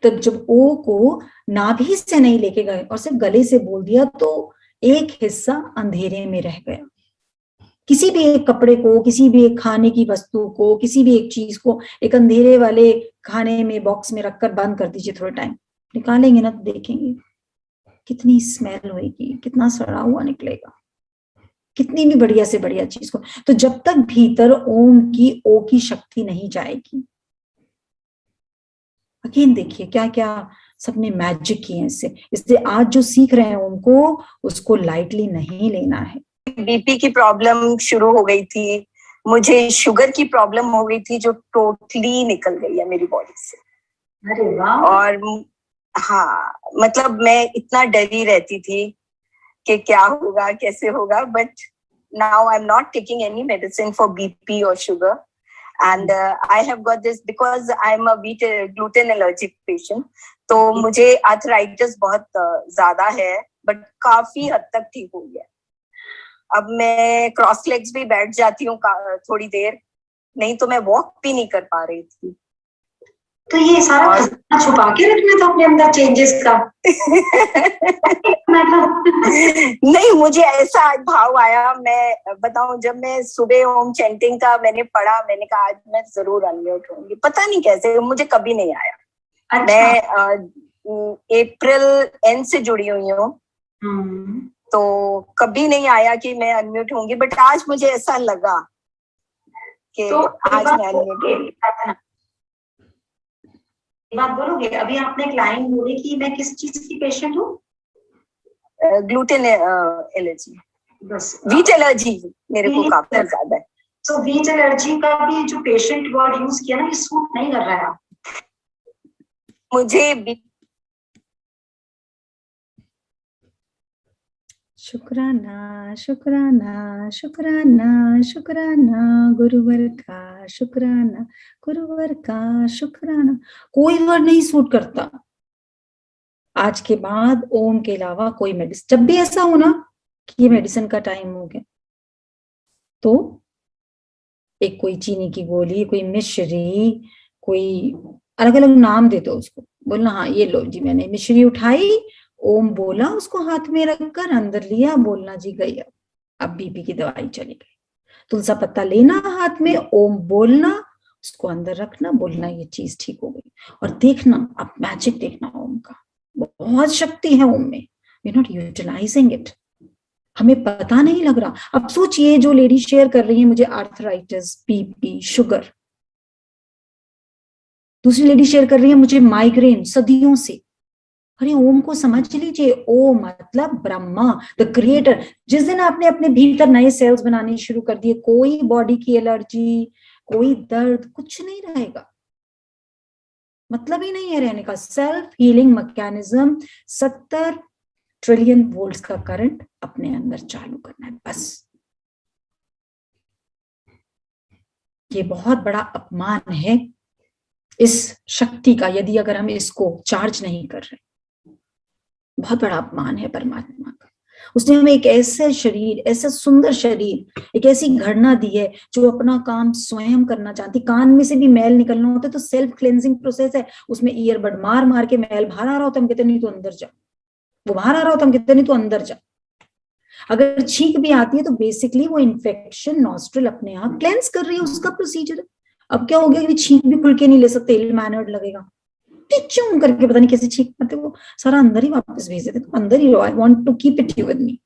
तब जब ओ को नाभि से नहीं लेके गए और सिर्फ गले से बोल दिया, तो एक हिस्सा अंधेरे में रह गया। किसी भी एक कपड़े को, किसी भी एक खाने की वस्तु को, किसी भी एक चीज को एक अंधेरे वाले खाने में बॉक्स में रखकर बंद कर दीजिए, थोड़े टाइम निकालेंगे ना तो देखेंगे कितनी स्मेल होगी, कितना सड़ा हुआ निकलेगा, कितनी भी बढ़िया से बढ़िया चीज को। तो जब तक भीतर ओम की, ओ की शक्ति नहीं जाएगी, अगेन देखिए क्या क्या सबने मैजिक किए हैं इससे। इसलिए आज जो सीख रहे हैं ओम को, उसको लाइटली नहीं लेना है। बीपी की प्रॉब्लम शुरू हो गई थी, मुझे शुगर की प्रॉब्लम हो गई थी, जो टोटली निकल गई है मेरी बॉडी से। अरे वाह। और हाँ, मतलब मैं इतना डरी रहती थी कि क्या होगा, कैसे होगा, but now I am not taking any medicine for BP और sugar, and I have got this because I am a gluten allergic patient, तो मुझे आर्थराइटिस बहुत ज्यादा है, बट काफी हद तक ठीक हो गया। अब मैं क्रॉस लेग्स भी बैठ जाती हूँ थोड़ी देर, नहीं तो मैं वॉक भी नहीं कर पा रही थी। तो ये सारा खजाना छुपा के रखना था अपने अंदर चेंजेस का। नहीं, मुझे ऐसा भाव आया, मैं बताऊं, जब मैं सुबह ओम चैंटिंग का मैंने पढ़ा, मैंने कहा आज मैं जरूर अनम्यूट होंगी। पता नहीं कैसे, मुझे कभी नहीं आया। अच्छा। मैं अप्रैल एंड से जुड़ी हुई हूँ, तो कभी नहीं आया कि मैं अनम्यूट होंगी, बट आज मुझे ऐसा लगा कि तो आज मैं अनम्यूट होंगी। बात बोलोगे? अभी आपने एक लाइन बोली कि मैं किस चीज की पेशेंट हूँ? ग्लूटेन एलर्जी, बस व्हीट एलर्जी मेरे को काफी ज्यादा है। तो व्हीट एलर्जी का भी जो पेशेंट वर्ड यूज किया ना, ये सूट नहीं कर रहा है। मुझे भी शुक्राना शुक्राना शुक्राना शुक्राना गुरुवर का शुक्राना, गुरुवर का शुक्राना। कोई वर्ड नहीं सूट करता आज के बाद ओम के अलावा कोई मेडिसिन। जब भी ऐसा हो ना कि ये मेडिसिन का टाइम हो गया, तो एक कोई चीनी की गोली, कोई मिश्री, कोई अलग अलग नाम दे दो उसको, बोलना हाँ ये लो जी, मैंने मिश्री उठाई, ओम बोला, उसको हाथ में रखकर अंदर लिया, बोलना जी गई, अब बीपी की दवाई चली गई। तुलसा पत्ता लेना हाथ में, ओम बोलना, इसको अंदर रखना, बोलना ये चीज ठीक हो गई, और देखना, आप मैजिक देखना ओम का। बहुत शक्ति है ओम में, वी नॉट यूटिलाइजिंग इट, हमें पता नहीं लग रहा। अब सोचिए जो लेडी शेयर कर रही है मुझे आर्थराइटिस, बीपी, शुगर, दूसरी लेडी शेयर कर रही है मुझे माइग्रेन सदियों से। अरे ओम को समझ लीजिए, ओम मतलब ब्रह्मा, द क्रिएटर। जिस दिन आपने अपने भीतर नए सेल्स बनाने शुरू कर दिए, कोई बॉडी की एलर्जी, कोई दर्द, कुछ नहीं रहेगा, मतलब ही नहीं है रहने का। Self healing mechanism, 70 trillion volts का करंट अपने अंदर चालू करना है बस। ये बहुत बड़ा अपमान है इस शक्ति का, यदि अगर हम इसको चार्ज नहीं कर रहे, बहुत बड़ा अपमान है परमात्मा का। उसने हमें एक ऐसा शरीर, ऐसा सुंदर शरीर, एक ऐसी घड़ना दी है जो अपना काम स्वयं करना चाहती। कान में से भी मैल निकलना होता है तो सेल्फ क्लेंजिंग प्रोसेस है, उसमें ईयरबड मार मार के मैल बाहर आ रहा होता है, हम कहते नहीं तो अंदर जा, वो बाहर आ रहा होता है, हम कहते नहीं तो अंदर जा। अगर छींक भी आती है तो बेसिकली वो इन्फेक्शन नॉस्ट्रिल अपने आप क्लेंस कर रही है, उसका प्रोसीजर है। अब क्या हो गया कि छींक भी खुल के नहीं ले सकते, इल मैनर्ड लगेगा, टिच्चू करके पता नहीं कैसे छींक मारते, वो सारा अंदर ही वापस भेज देते, तो अंदर ही रहो, I want to keep it you with me,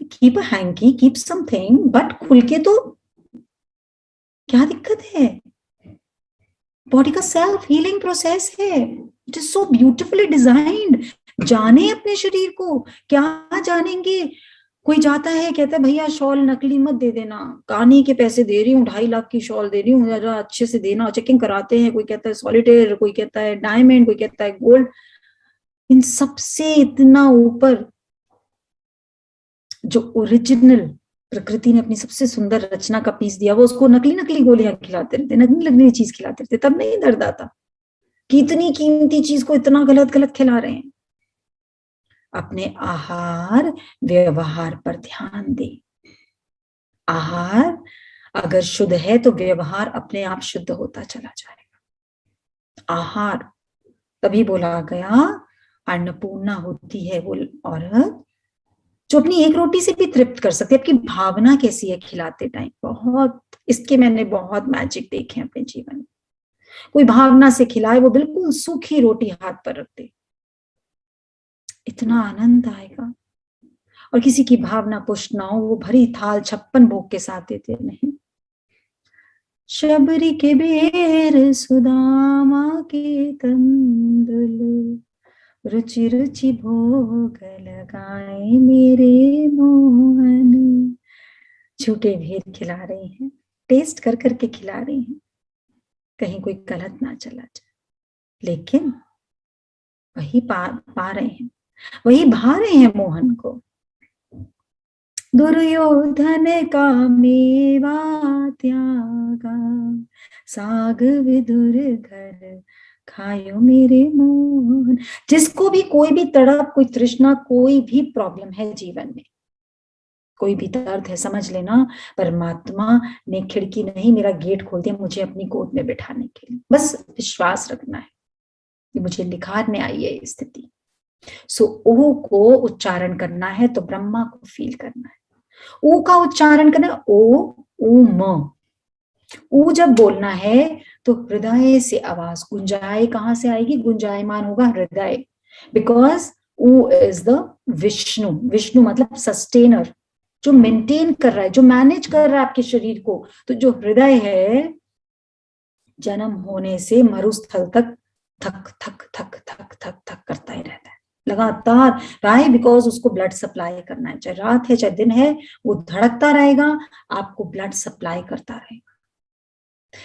keep a hanky, keep something, but खुल के तो क्या दिक्कत है। बॉडी का सेल्फ हीलिंग प्रोसेस है, it is so beautifully designed. जाने अपने शरीर को, क्या जानेंगे। कोई जाता है कहता है भैया शॉल नकली मत दे देना, कानी के पैसे दे रही हूँ, 2.5 लाख की शॉल दे रही हूँ, जरा अच्छे से देना, चेकिंग कराते हैं। कोई कहता है सॉलिटेयर, कोई कहता है डायमंड, कोई कहता है गोल्ड। इन सबसे इतना ऊपर जो ओरिजिनल प्रकृति ने अपनी सबसे सुंदर रचना का पीस दिया, वो उसको नकली नकली गोलियां खिलाते रहते, नकली नकली चीज खिलाते रहते, तब नहीं दर्द आता कि इतनी कीमती चीज को इतना गलत गलत खिला रहे हैं। अपने आहार व्यवहार पर ध्यान दे। आहार अगर शुद्ध है तो व्यवहार अपने आप शुद्ध होता चला जाएगा। आहार, तभी बोला गया अन्नपूर्णा होती है वो औरत जो अपनी एक रोटी से भी तृप्त कर सकती है। आपकी भावना कैसी है खिलाते टाइम, बहुत इसके मैंने बहुत मैजिक देखे अपने जीवन में। कोई भावना से खिलाए, वो बिल्कुल सूखी रोटी हाथ पर रख दे, इतना आनंद आएगा। और किसी की भावना पुष्ट ना हो, वो भरी थाल 56 भोग के साथ देते नहीं। शबरी के बेर सुदामा के तंदुल, रुचि रुचि भोग लगाए मेरे मोहन। झूठे भेद खिला रहे हैं, टेस्ट कर करके खिला रहे हैं, कहीं कोई गलत ना चला जाए, लेकिन वही पा रहे हैं, वही भा रहे हैं मोहन को। दुर्योधन का मेवा त्यागा, साग विदुर घर खायो मेरे मोहन। जिसको भी कोई भी तड़प, कोई तृष्णा, कोई भी प्रॉब्लम है जीवन में, कोई भी दर्द है, समझ लेना परमात्मा ने खिड़की नहीं मेरा गेट खोल दिया मुझे अपनी गोद में बिठाने के लिए। बस विश्वास रखना है कि मुझे निखारने आई है स्थिति। सो ओ को उच्चारण करना है तो ब्रह्मा को फील करना है। ओ का उच्चारण करना, ओ म। ऊ जब बोलना है तो हृदय से आवाज गुंजाए, कहां से आएगी, गुंजायमान होगा हृदय, बिकॉज ऊ इज द विष्णु। विष्णु मतलब सस्टेनर, जो मेंटेन कर रहा है, जो मैनेज कर रहा है आपके शरीर को। तो जो हृदय है जन्म होने से मरुस्थल तक थक थक थक थक थक थक करता ही रहता है लगातार। राय बिकॉज उसको ब्लड सप्लाई करना है, चाहे रात है चाहे दिन है, वो धड़कता रहेगा, आपको ब्लड सप्लाई करता रहेगा।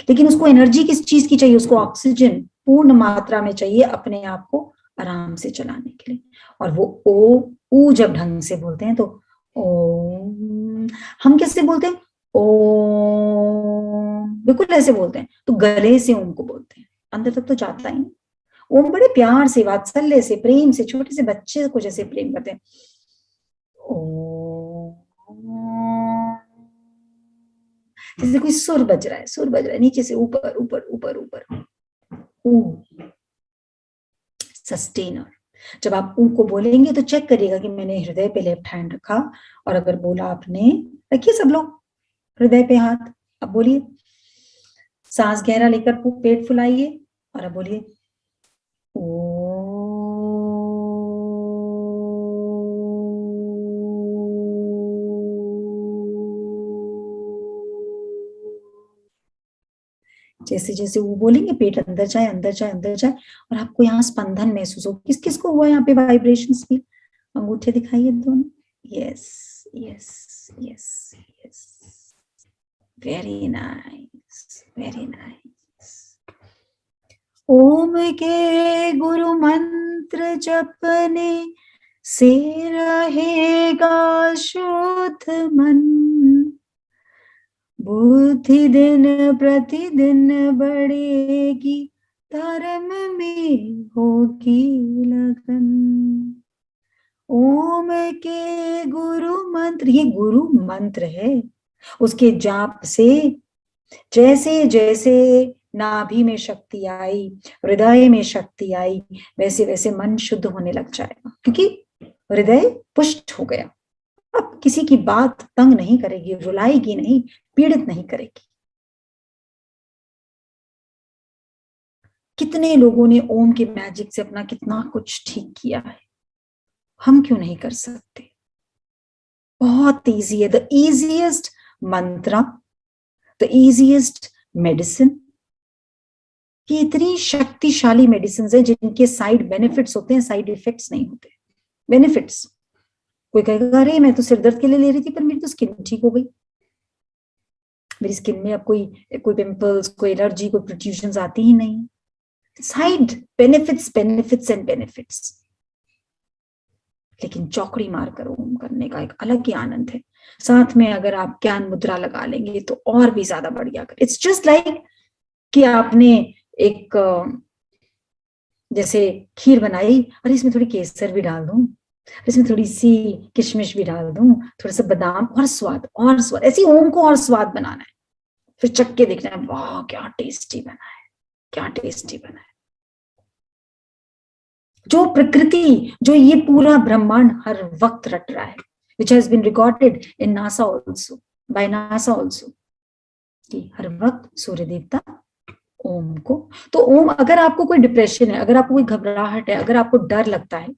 लेकिन उसको एनर्जी किस चीज की चाहिए, उसको ऑक्सीजन पूर्ण मात्रा में चाहिए अपने आप को आराम से चलाने के लिए। और वो ओ ऊ जब ढंग से बोलते हैं तो ओम, हम कैसे बोलते हैं, ओम बिल्कुल ऐसे बोलते हैं, तो गले से ओम को बोलते हैं, अंदर तक तो जाता ही नहीं। ओम बड़े प्यार से, वात्सल्य से, प्रेम से, छोटे से बच्चे को जैसे प्रेम करते हैं, ओम, जैसे कोई सुर बज रहा है, सुर बज रहा है नीचे से ऊपर ऊपर ऊपर ऊपर। ऊ सस्टेनर। जब आप ऊ को बोलेंगे तो चेक करिएगा कि मैंने हृदय पे लेफ्ट हैंड रखा, और अगर बोला आपने, रखिए सब लोग हृदय पे हाथ, अब बोलिए सांस गहरा लेकर पेट फुलाइए और अब बोलिए ओ। जैसे जैसे वो बोलेंगे पेट अंदर जाए अंदर जाए अंदर जाए और आपको यहाँ स्पंदन महसूस हो। किस किस को हुआ यहाँ पे वाइब्रेशंस भी? अंगूठे दिखाइए दोनों। Yes yes yes yes, very nice very nice. Om के गुरु मंत्र जपने से रहेगा शुद्ध मन, बुद्धि दिन प्रतिदिन बढ़ेगी, धर्म में होगी लगन। ओम के गुरु मंत्र, ये गुरु मंत्र है, उसके जाप से जैसे जैसे नाभि में शक्ति आई, हृदय में शक्ति आई, वैसे वैसे मन शुद्ध होने लग जाएगा, क्योंकि हृदय पुष्ट हो गया। अब किसी की बात तंग नहीं करेगी, रुलाएगी नहीं, पीड़ित नहीं करेगी। कितने लोगों ने ओम के मैजिक से अपना कितना कुछ ठीक किया है, हम क्यों नहीं कर सकते? बहुत इजी है, द इजीएस्ट मंत्र, द इजीएस्ट मेडिसिन। ये इतनी शक्तिशाली मेडिसिन है जिनके साइड बेनिफिट्स होते हैं, साइड इफेक्ट्स नहीं होते। बेनिफिट्स, कोई कहेगा अरे मैं तो सिर दर्द के लिए ले रही थी पर मेरी तो स्किन ठीक हो गई, मेरी स्किन में अब कोई पिंपल्स, कोई एलर्जी, कोई प्रोट्रूजन्स आती ही नहीं। Side benefits benefits and benefits. लेकिन चौकड़ी मारकर ओम करने का एक अलग ही आनंद है। साथ में अगर आप ज्ञान मुद्रा लगा लेंगे तो और भी ज्यादा बढ़िया कर। इट्स जस्ट लाइक कि आपने एक जैसे खीर बनाई, अरे इसमें थोड़ी केसर भी डाल दूं, इसमें थोड़ी सी किशमिश भी डाल दूं, थोड़ा सा बादाम, और स्वाद और स्वाद। ऐसी ओम को और स्वाद बनाना है, फिर चख के देखना है, वाह क्या टेस्टी बना है, क्या टेस्टी बना है। जो प्रकृति, जो ये पूरा ब्रह्मांड हर वक्त रट रहा है, which has been recorded in NASA also, by NASA also, कि हर वक्त सूर्य देवता ओम को। तो ओम, अगर आपको कोई डिप्रेशन है, अगर आपको कोई घबराहट है, अगर आपको डर लगता है,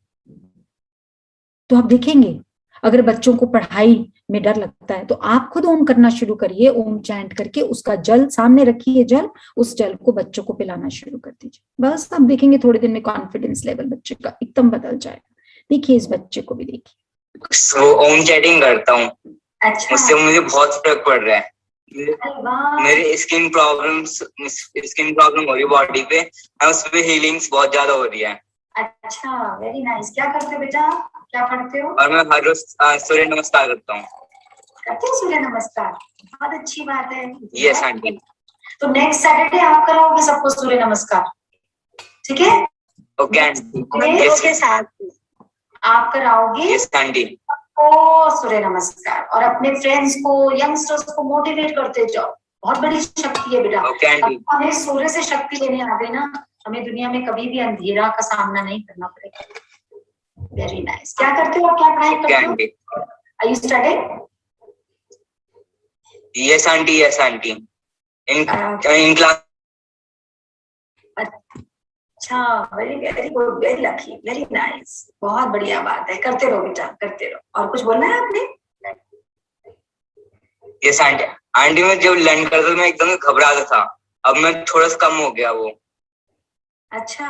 तो आप देखेंगे, अगर बच्चों को पढ़ाई में डर लगता है तो आप खुद ओम करना शुरू करिए। ओम चैंट करके उसका जल सामने रखिए, जल, उस जल को बच्चों को पिलाना शुरू कर दीजिए। बस आप देखेंगे थोड़े दिन में कॉन्फिडेंस लेवल बच्चे का एकदम बदल जाएगा। देखिए इस बच्चे को भी देखिए। ओम चैटिंग करता हूँ, अच्छा, उससे मुझे बहुत फर्क पड़ रहा है। मेरे स्किन प्रॉब्लम हो रही है बॉडी पे, उस पे हीलिंग्स बहुत ज्यादा हो रही है। अच्छा, वेरी नाइस। क्या करते हो बेटा, क्या पढ़ते हो? और मैं हर रोज सूर्य नमस्कार करता हूँ। करते हो सूर्य नमस्कार? बहुत अच्छी बात है। Yes aunty. तो नेक्स्ट सैटरडे आप कराओगे सबको सूर्य नमस्कार, ठीक है? Okay aunty. के साथ आप कराओगे यस आंटी को सूर्य नमस्कार, और अपने फ्रेंड्स को, यंगस्टर्स को मोटिवेट करते जाओ। बहुत बड़ी शक्ति है बेटा। Okay aunty. हमें सूर्य से शक्ति लेने आ गई ना, हमें दुनिया में कभी भी अंधेरा का सामना नहीं करना पड़ेगा। Very nice. क्या करते हो, क्या पढ़ाई करते हो? Are you studying? Yes aunty, yes aunty. In class. अच्छा, very very good, very lucky, very nice. बहुत बढ़िया बात है, करते रहो बेटा, करते रहो। और कुछ बोलना है आपने? Yes aunty. आंटी मैं जब लर्न करता था मैं एकदम घबराता था, अब मैं थोड़ा सा कम हो गया वो। अच्छा,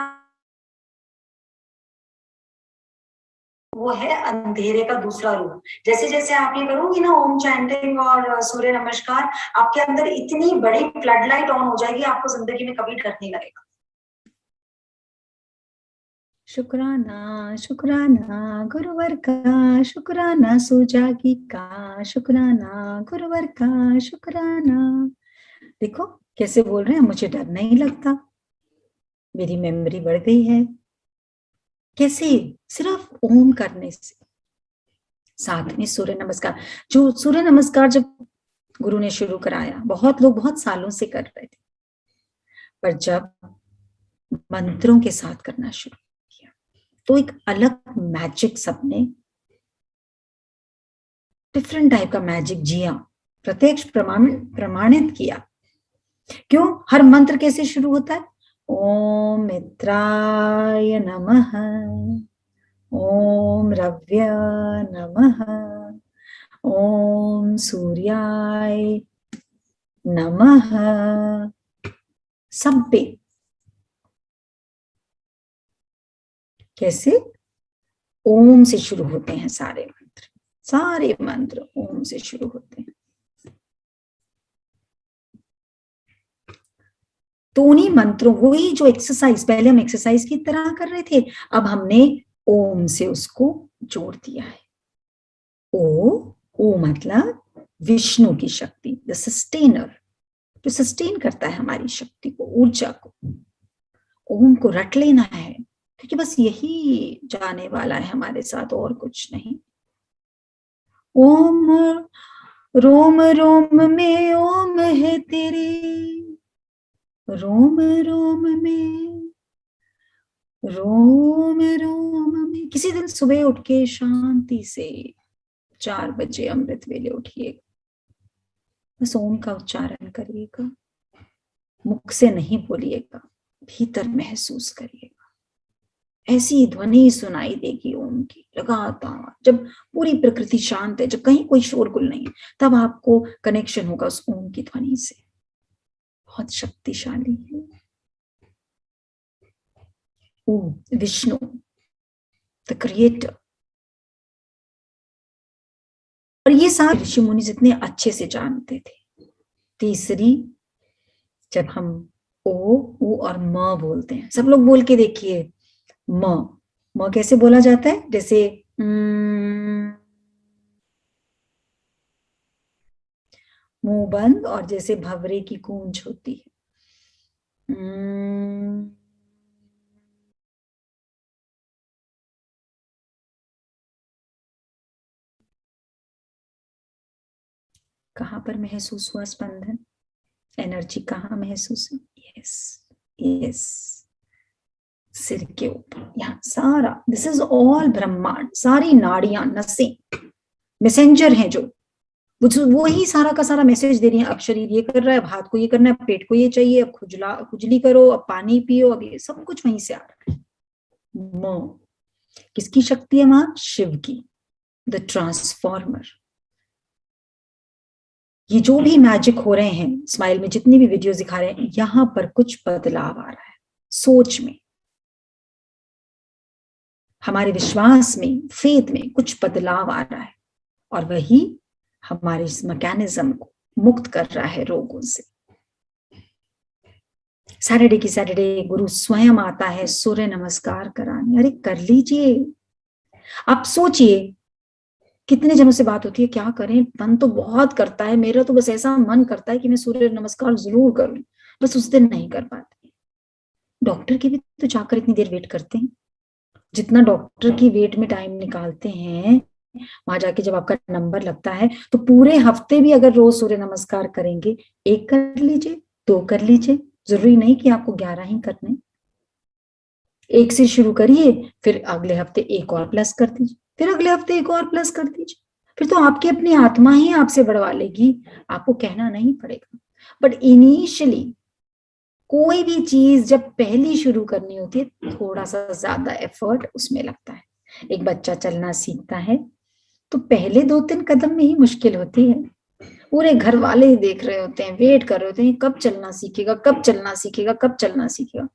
वो है अंधेरे का दूसरा रूप। जैसे जैसे आप ये करोगी ना ओम चैंटिंग और सूर्य नमस्कार, आपके अंदर इतनी बड़ी फ्लड लाइट ऑन हो जाएगी, आपको जिंदगी में कभी डर नहीं लगेगा। शुक्राना शुक्राना गुरुवर का, शुक्राना सुजागी का, शुक्राना गुरुवर का, शुक्राना। देखो कैसे बोल रहे हैं, मुझे डर नहीं लगता, मेरी मेमोरी बढ़ गई है। कैसे? सिर्फ ओम करने से। साथ में सूर्य नमस्कार, जो सूर्य नमस्कार जब गुरु ने शुरू कराया, बहुत लोग बहुत सालों से कर रहे थे, पर जब मंत्रों के साथ करना शुरू किया तो एक अलग मैजिक, सबने डिफरेंट टाइप का मैजिक जिया, प्रत्यक्ष प्रमाणित किया क्यों? हर मंत्र कैसे शुरू होता है? ओम मित्राय नमः, ओम रव्य नमः, ओम सूर्याय नमः। सब पे कैसे? ओम से शुरू होते हैं सारे मंत्र, सारे मंत्र ओम से शुरू होते हैं। तो उन्हीं मंत्रों, वही जो एक्सरसाइज पहले हम एक्सरसाइज की तरह कर रहे थे, अब हमने ओम से उसको जोड़ दिया है। ओ मतलब विष्णु की शक्ति, द सस्टेनर, जो सस्टेन करता है हमारी शक्ति को, ऊर्जा को। ओम को रट लेना है, क्योंकि बस यही जाने वाला है हमारे साथ, और कुछ नहीं। ओम रोम रोम में ओम है तेरे, रोम रोम में, रोम रोम में। किसी दिन सुबह उठ के शांति से 4 बजे अमृत वेले उठिएगा, बस ओम का उच्चारण करिएगा, मुख से नहीं बोलिएगा, भीतर महसूस करिएगा। ऐसी ध्वनि सुनाई देगी ओम की लगातार। जब पूरी प्रकृति शांत है, जब कहीं कोई शोरगुल नहीं, तब आपको कनेक्शन होगा उस ओम की ध्वनि से। बहुत शक्तिशाली है ओम, विष्णु द क्रिएटर। और ये सारे ऋषि मुनि जितने अच्छे से जानते थे। तीसरी, जब हम ओ ऊ और म बोलते हैं, सब लोग बोल के देखिए। म कैसे बोला जाता है? जैसे मुंह बंद, और जैसे भंवरे की गूंज होती है। कहाँ पर महसूस हुआ स्पंदन? एनर्जी कहाँ महसूस हुई? यस यस, सिर के ऊपर। यहाँ सारा, दिस इज ऑल ब्रह्मांड, सारी नाड़ियां, नसें मैसेंजर हैं, जो वो ही सारा का सारा मैसेज दे रही है। अब शरीर ये कर रहा है, अब हाथ को ये करना है, पेट को ये चाहिए, अब खुजली करो, अब पानी पियो, अब ये सब कुछ वहीं से आ रहा है। किसकी शक्ति है वहां? शिव की, द ट्रांसफॉर्मर। ये जो भी मैजिक हो रहे हैं स्माइल में, जितनी भी वीडियोस दिखा रहे हैं, यहां पर कुछ बदलाव आ रहा है सोच में, हमारे विश्वास में, फेथ में कुछ बदलाव आ रहा है, और वही हमारे इस मैकेनिज्म को मुक्त कर रहा है रोगों से। सैटरडे की सैटरडे गुरु स्वयं आता है सूर्य नमस्कार कराने। अरे कर लीजिए। आप सोचिए, कितने जनों से बात होती है, क्या करें, मन तो बहुत करता है, मेरा तो बस ऐसा मन करता है कि मैं सूर्य नमस्कार जरूर करूं, बस उस दिन नहीं कर पाते। डॉक्टर की भी तो जाकर इतनी देर वेट करते हैं, जितना डॉक्टर की वेट में टाइम निकालते हैं, वहां जाके जब आपका नंबर लगता है, तो पूरे हफ्ते भी अगर रोज सूर्य नमस्कार करेंगे, 1 कर लीजिए, 2 कर लीजिए, जरूरी नहीं कि आपको 11 ही करने। 1 से शुरू करिए, फिर अगले हफ्ते 1 और प्लस कर दीजिए, फिर अगले हफ्ते 1 और प्लस कर दीजिए, फिर तो आपकी अपनी आत्मा ही आपसे बढ़वा लेगी, आपको कहना नहीं पड़ेगा। बट इनिशियली कोई भी चीज जब पहली शुरू करनी होती है, थोड़ा सा ज्यादा एफर्ट उसमें लगता है। एक बच्चा चलना सीखता है तो पहले 2-3 कदम में ही मुश्किल होती है, पूरे घर वाले ही देख रहे होते हैं, वेट कर रहे होते हैं, कब चलना सीखेगा, कब चलना सीखेगा, कब चलना सीखेगा।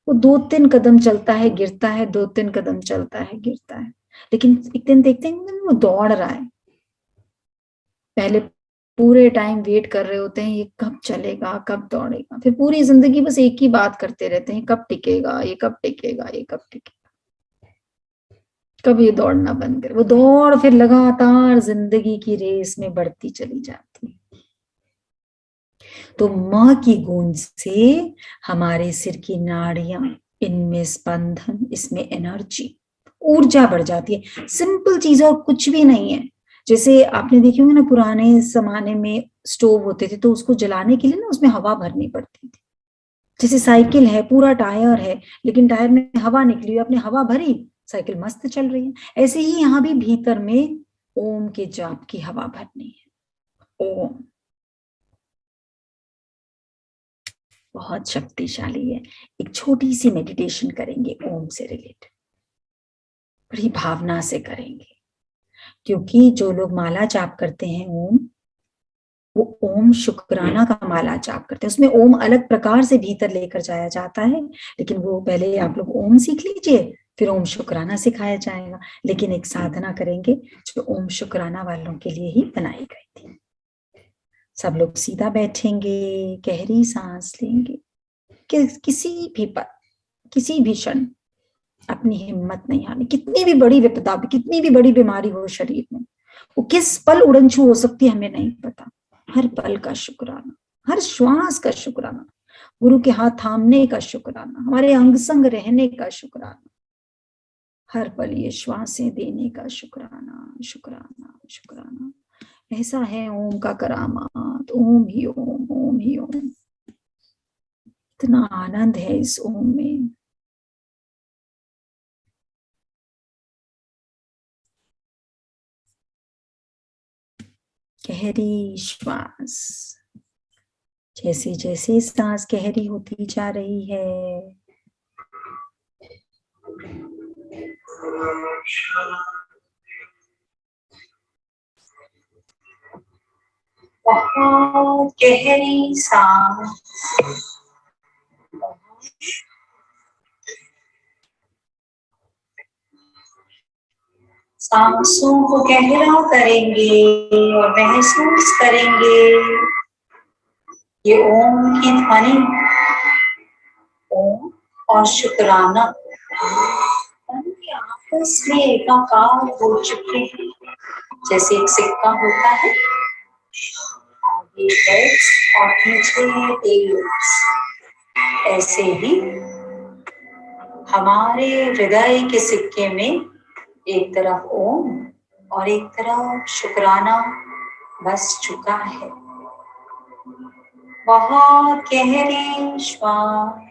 वो 2-3 कदम चलता है, गिरता है, 2-3 कदम चलता है, गिरता है, लेकिन एक दिन देखते हैं वो दौड़ रहा है। पहले पूरे टाइम वेट कर रहे होते हैं, ये कब चलेगा, कब दौड़ेगा, फिर पूरी जिंदगी बस एक ही बात करते रहते हैं, कब टिकेगा, ये कब टिकेगा, ये कब टिकेगा, कब ये दौड़ना बंद करे। वो दौड़ फिर लगातार जिंदगी की रेस में बढ़ती चली जाती है। तो मां की गूंज से हमारे सिर की नाड़ियां, इनमें स्पंदन, इसमें एनर्जी, ऊर्जा बढ़ जाती है। सिंपल चीज और कुछ भी नहीं है। जैसे आपने देखी होंगे ना, पुराने जमाने में स्टोव होते थे, तो उसको जलाने के लिए ना उसमें हवा भरनी पड़ती थी। जैसे साइकिल है, पूरा टायर है, लेकिन टायर में हवा निकली हुई, आपने हवा भरी, साइकिल मस्त चल रही है। ऐसे ही यहाँ भी भीतर में ओम के जाप की हवा भरनी है। ओम बहुत शक्तिशाली है। एक छोटी सी मेडिटेशन करेंगे ओम से रिलेटेड, बड़ी भावना से करेंगे, क्योंकि जो लोग माला जाप करते हैं ओम, वो ओम शुक्राना का माला जाप करते हैं। उसमें ओम अलग प्रकार से भीतर लेकर जाया जाता है, लेकिन वो पहले आप लोग ओम सीख लीजिए, फिर ओम शुक्राना सिखाया जाएगा। लेकिन एक साधना करेंगे जो ओम शुक्राना वालों के लिए ही बनाई गई थी। सब लोग सीधा बैठेंगे, गहरी सांस लेंगे। किसी भी पल, किसी भी क्षण अपनी हिम्मत नहीं हारनी। कितनी भी बड़ी विपदा, कितनी भी बड़ी बीमारी हो शरीर में, वो किस पल उड़नछू हो सकती है हमें नहीं पता। हर पल का शुक्राना, हर श्वास का शुक्राना, गुरु के हाथ थामने का शुक्राना, हमारे अंग संग रहने का शुक्राना, हर पल ये श्वासें देने का शुक्राना, शुक्राना, शुक्राना। ऐसा है ओम का करामात। ओम ही ओम, ओम ही ओम। इतना आनंद है इस ओम में। गहरी श्वास, जैसे जैसे सांस गहरी होती जा रही है, बहुत गहरी सांस, सांसों को गहरा करेंगे और महसूस करेंगे ये ओम की ध्वनि, ओम और शुक्राना आपस में एकाकार हो चुके हैं। जैसे एक सिक्का होता है, आगे हेड्स और पीछे टेल्स, ऐसे ही हमारे हृदय के सिक्के में एक तरफ ओम और एक तरफ शुक्राना बस चुका है। बहुत गहरी श्वास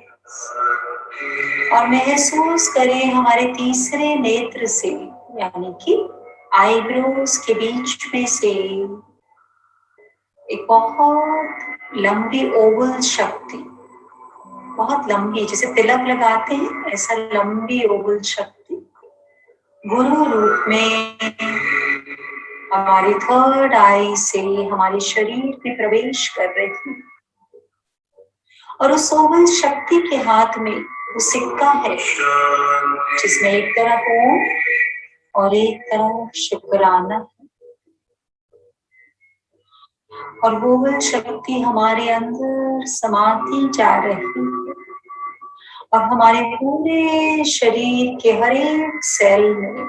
और महसूस करें हमारे तीसरे नेत्र से, यानी कि आईब्रोज के बीच में से एक बहुत लंबी ओवल शक्ति, बहुत लंबी, जैसे तिलक लगाते हैं ऐसा लंबी ओवल शक्ति गुरु रूप में हमारी थर्ड आई से हमारे शरीर में प्रवेश कर रही है। और उस ओवल शक्ति के हाथ में वो सिक्का है जिसमें एक तरफ ओम और एक तरफ शुक्राना है। और वो शक्ति हमारे अंदर समाती जा रही है और हमारे पूरे शरीर के हर एक सेल में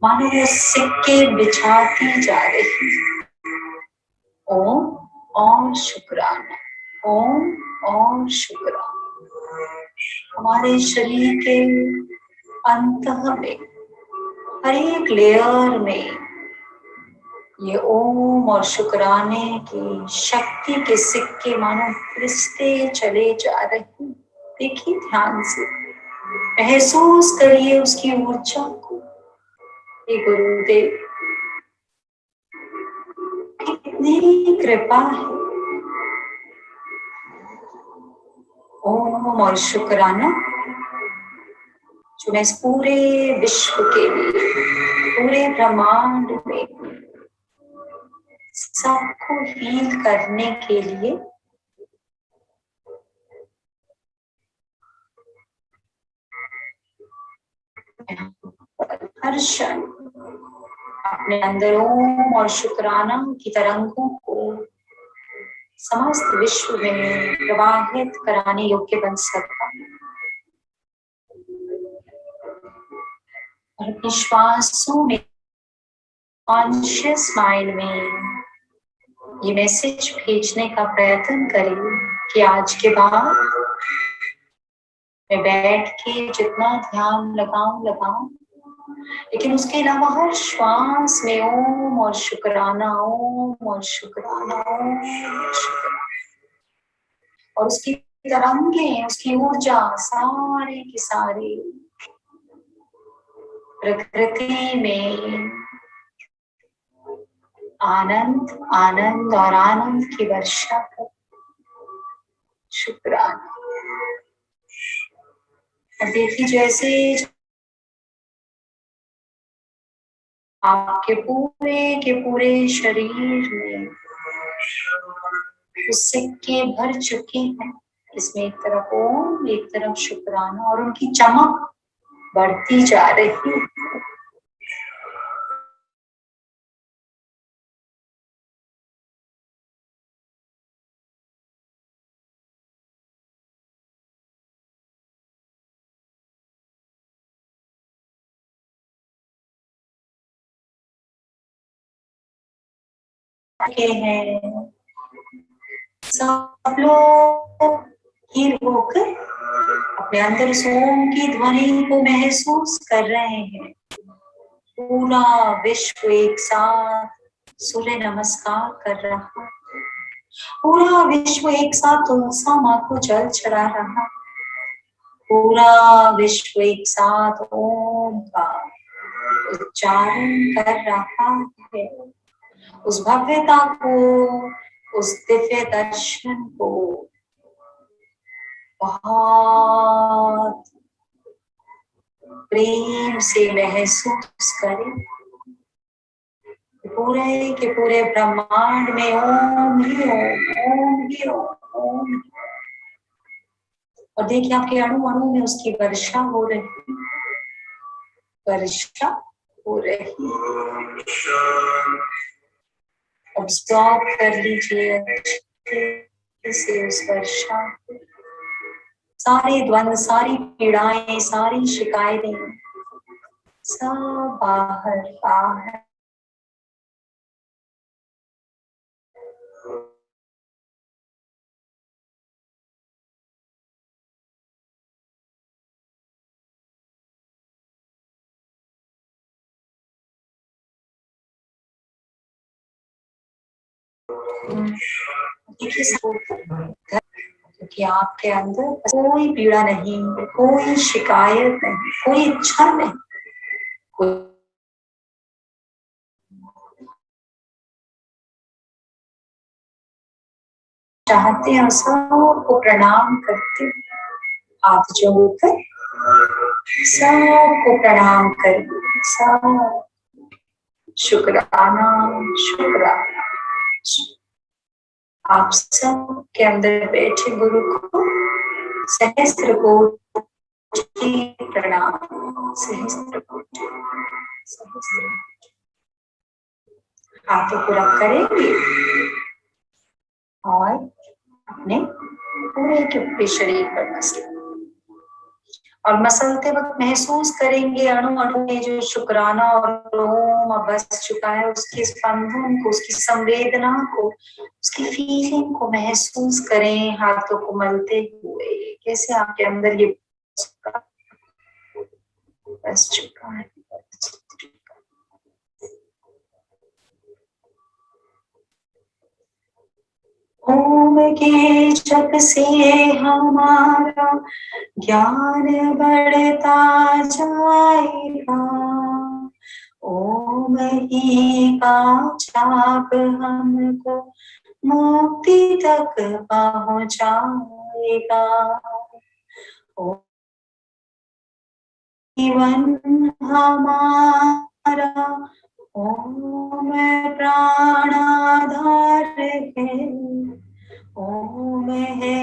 मानो वो सिक्के बिछाती जा रही है। ओम और शुक्राना, ओम और शुक्राना। हमारे शरीर के अंतः में हर एक लेयर में ये ओम और शुक्राने की शक्ति के सिक्के मानो पिसते चले जा रहे हैं। देखिए ध्यान से, महसूस करिए उसकी ऊर्जा को। हे गुरुदेव, कितनी कृपा है। ओम और शुक्राना जो मैं इस पूरे विश्व के लिए, पूरे ब्रह्मांड में सबको हील करने के लिए हर क्षण अपने अंदर ओम और शुक्राना की तरंगों को समस्त विश्व में प्रवाहित कराने योग्य बन सकता है। और अपने श्वासों में, कॉन्शियस माइंड में ये मैसेज भेजने का प्रयत्न करें कि आज के बाद मैं बैठ के जितना ध्यान लगाऊं, लेकिन उसके अलावा हर श्वास में ओम और शुक्राना, ओम और शुक्राना, ओम और शुक्राना। और उसकी तरंगे, उसकी ऊर्जा सारे की सारी प्रकृति में आनंद, आनंद और आनंद की वर्षा कर। शुक्राना। और देखिए जैसे आपके पूरे के पूरे शरीर में सिक्के भर चुके हैं, इसमें एक तरफ ओम एक तरफ शुक्राना, और उनकी चमक बढ़ती जा रही है। हैं सब लोग स्थिर होकर अपने अंदर उस ओम की ध्वनि को महसूस कर रहे हैं। पूरा विश्व एक साथ सूर्य नमस्कार कर रहा है। पूरा विश्व एक साथ तुलसा माँ को जल चढ़ा रहा है। पूरा विश्व एक साथ ओम का उच्चारण कर रहा है। उस भव्यता को, उस दिव्य दर्शन को बहुत प्रेम से महसूस करें। पूरे के पूरे ब्रह्मांड में ओम ही ओम, ओम ही ओम, ओम ही। और देखिए आपके अणु अणु में उसकी वर्षा हो रही, वर्षा हो रही। ऑब्जर्व कर लीजिए अच्छे से उस वर्षा, सारे द्वंद, सारी पीड़ाएं, सारी शिकायतें सब बाहर बाहर। देखिए क्योंकि आपके अंदर कोई पीड़ा नहीं, कोई शिकायत नहीं, कोई इच्छा नहीं, कोई चाहते हैं सबको प्रणाम करते, हाथ जोड़कर सबको प्रणाम कर, सब शुक्राना शुक्राना। आप सब के अंदर बैठे गुरु को सहस्त्र कोटि प्रणाम, सहस्त्र कोटि, सहस्त्र। हाथों को रख करेंगे और अपने पूरे के पूरे शरीर पर मसलें, और मसलते वक्त महसूस करेंगे अणु अणु में जो शुक्राना और ओम बस चुका है, उसके स्पंदन को, उसकी संवेदना को, उसकी फीलिंग को महसूस करें। हाथों को मलते हुए कैसे आपके अंदर ये बस चुका है। ओम के जप से हमारा ज्ञान बढ़ता जाएगा। ओम ही का जाप हमको मुक्ति तक पहुंचाएगा। जीवन हमारा ओम प्राणाधार है, ओम है।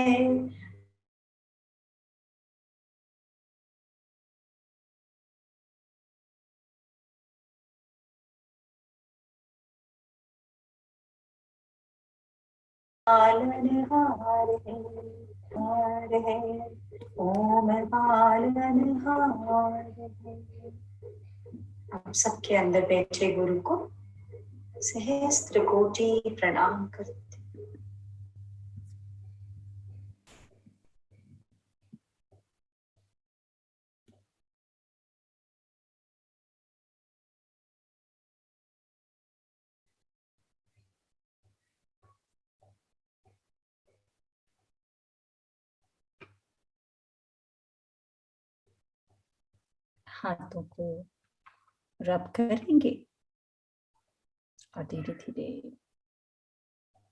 पालनहार है, हार है, ओम पालनहार है। आप सबके अंदर बैठे गुरु को सहस्त्र कोटि प्रणाम करते। हाथों को रब करेंगे और धीरे धीरे,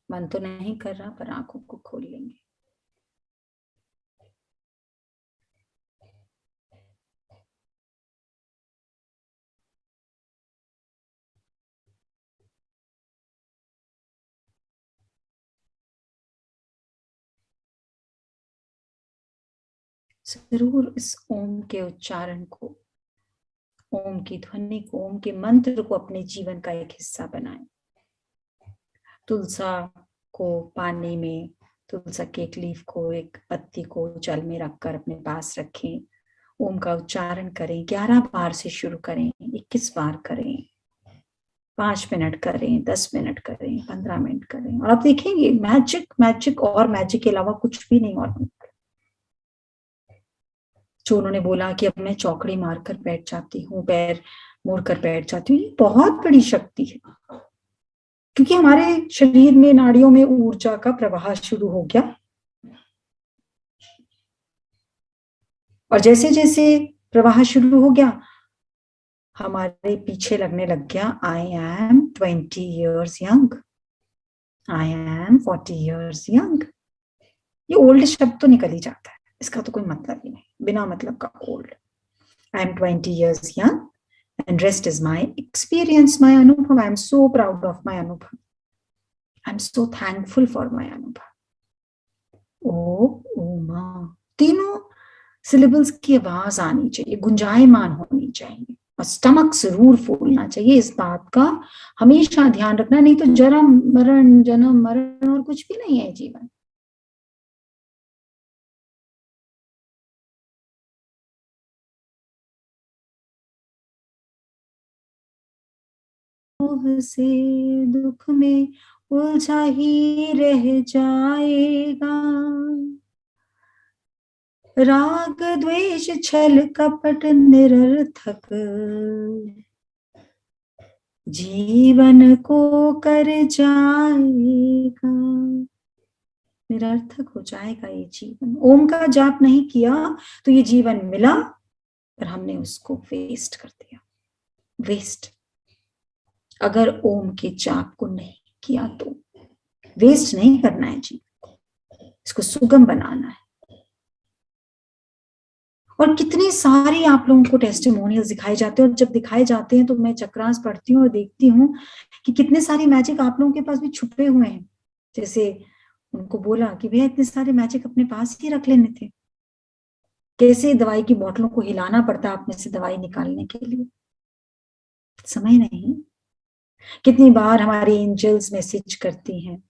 मन तो नहीं कर रहा पर आंखों को खोल लेंगे। जरूर इस ओम के उच्चारण को, ओम की ध्वनि को, ओम के मंत्र को अपने जीवन का एक हिस्सा बनाएं। तुलसा को पानी में, तुलसा के एक लीफ को, एक पत्ती को जल में रखकर अपने पास रखें। ओम का उच्चारण करें। 11 बार से शुरू करें, 21 बार करें, 5 मिनट करें, 10 मिनट करें, 15 मिनट करें, और आप देखेंगे मैजिक, मैजिक और मैजिक के अलावा कुछ भी नहीं। और जो उन्होंने बोला कि अब मैं चौकड़ी मारकर बैठ जाती हूँ, पैर मोड़कर बैठ जाती हूँ, ये बहुत बड़ी शक्ति है, क्योंकि हमारे शरीर में, नाड़ियों में ऊर्जा का प्रवाह शुरू हो गया। और जैसे जैसे प्रवाह शुरू हो गया, हमारे पीछे लगने लग गया, I am 20 years young, I am 40 years young. ये ओल्ड शब्द तो निकल ही जाता है, इसका तो कोई मतलब ही नहीं, बिना मतलब का old. I am 20 years young and rest is my experience, my अनुभव. I am so proud of my अनुभव. I am so thankful for my अनुभव. ओ ओमा, तीनों सिलेबल्स की आवाज आनी चाहिए, गुंजायमान होनी चाहिए, और स्टमक जरूर फूलना चाहिए। इस बात का हमेशा ध्यान रखना, नहीं तो जन्म मरण और कुछ भी नहीं है जीवन। मोह से दुख में उलझा ही रह जाएगा, राग द्वेष छल कपट निरर्थक जीवन को कर जाएगा, निरर्थक हो जाएगा ये जीवन। ओम का जाप नहीं किया तो ये जीवन मिला, पर हमने उसको वेस्ट कर दिया, वेस्ट। अगर ओम के जाप को नहीं किया तो वेस्ट नहीं करना है जीवन को, इसको सुगम बनाना है। और कितनी सारी आप लोगों को टेस्टिमोनियल्स दिखाए जाते हैं, और जब दिखाए जाते हैं तो मैं चक्रास पढ़ती हूँ और देखती हूँ कि कितने सारे मैजिक आप लोगों के पास भी छुपे हुए हैं। जैसे उनको बोला कि भैया इतने सारे मैजिक अपने पास ही रख लेने थे, कैसे दवाई की बोतलों को हिलाना पड़ता है अपने से दवाई निकालने के लिए, समय नहीं। कितनी बार हमारी एंजल्स मैसेज करती हैं,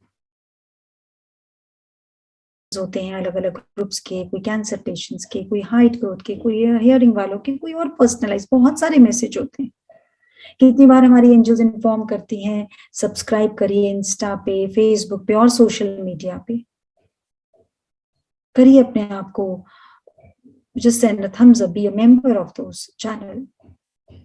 होते हैं अलग अलग ग्रुप्स के, कोई कैंसर पेशेंट्स के, कोई हाइट ग्रोथ के, कोई हियरिंग वालों के, कोई और पर्सनलाइज, बहुत सारे मैसेज होते हैं। कितनी बार हमारी एंजल्स इन्फॉर्म करती हैं, सब्सक्राइब करिए इंस्टा पे, फेसबुक पे और सोशल मीडिया पे, करिए अपने आप को, just send a thumbs up, be a member of those channel,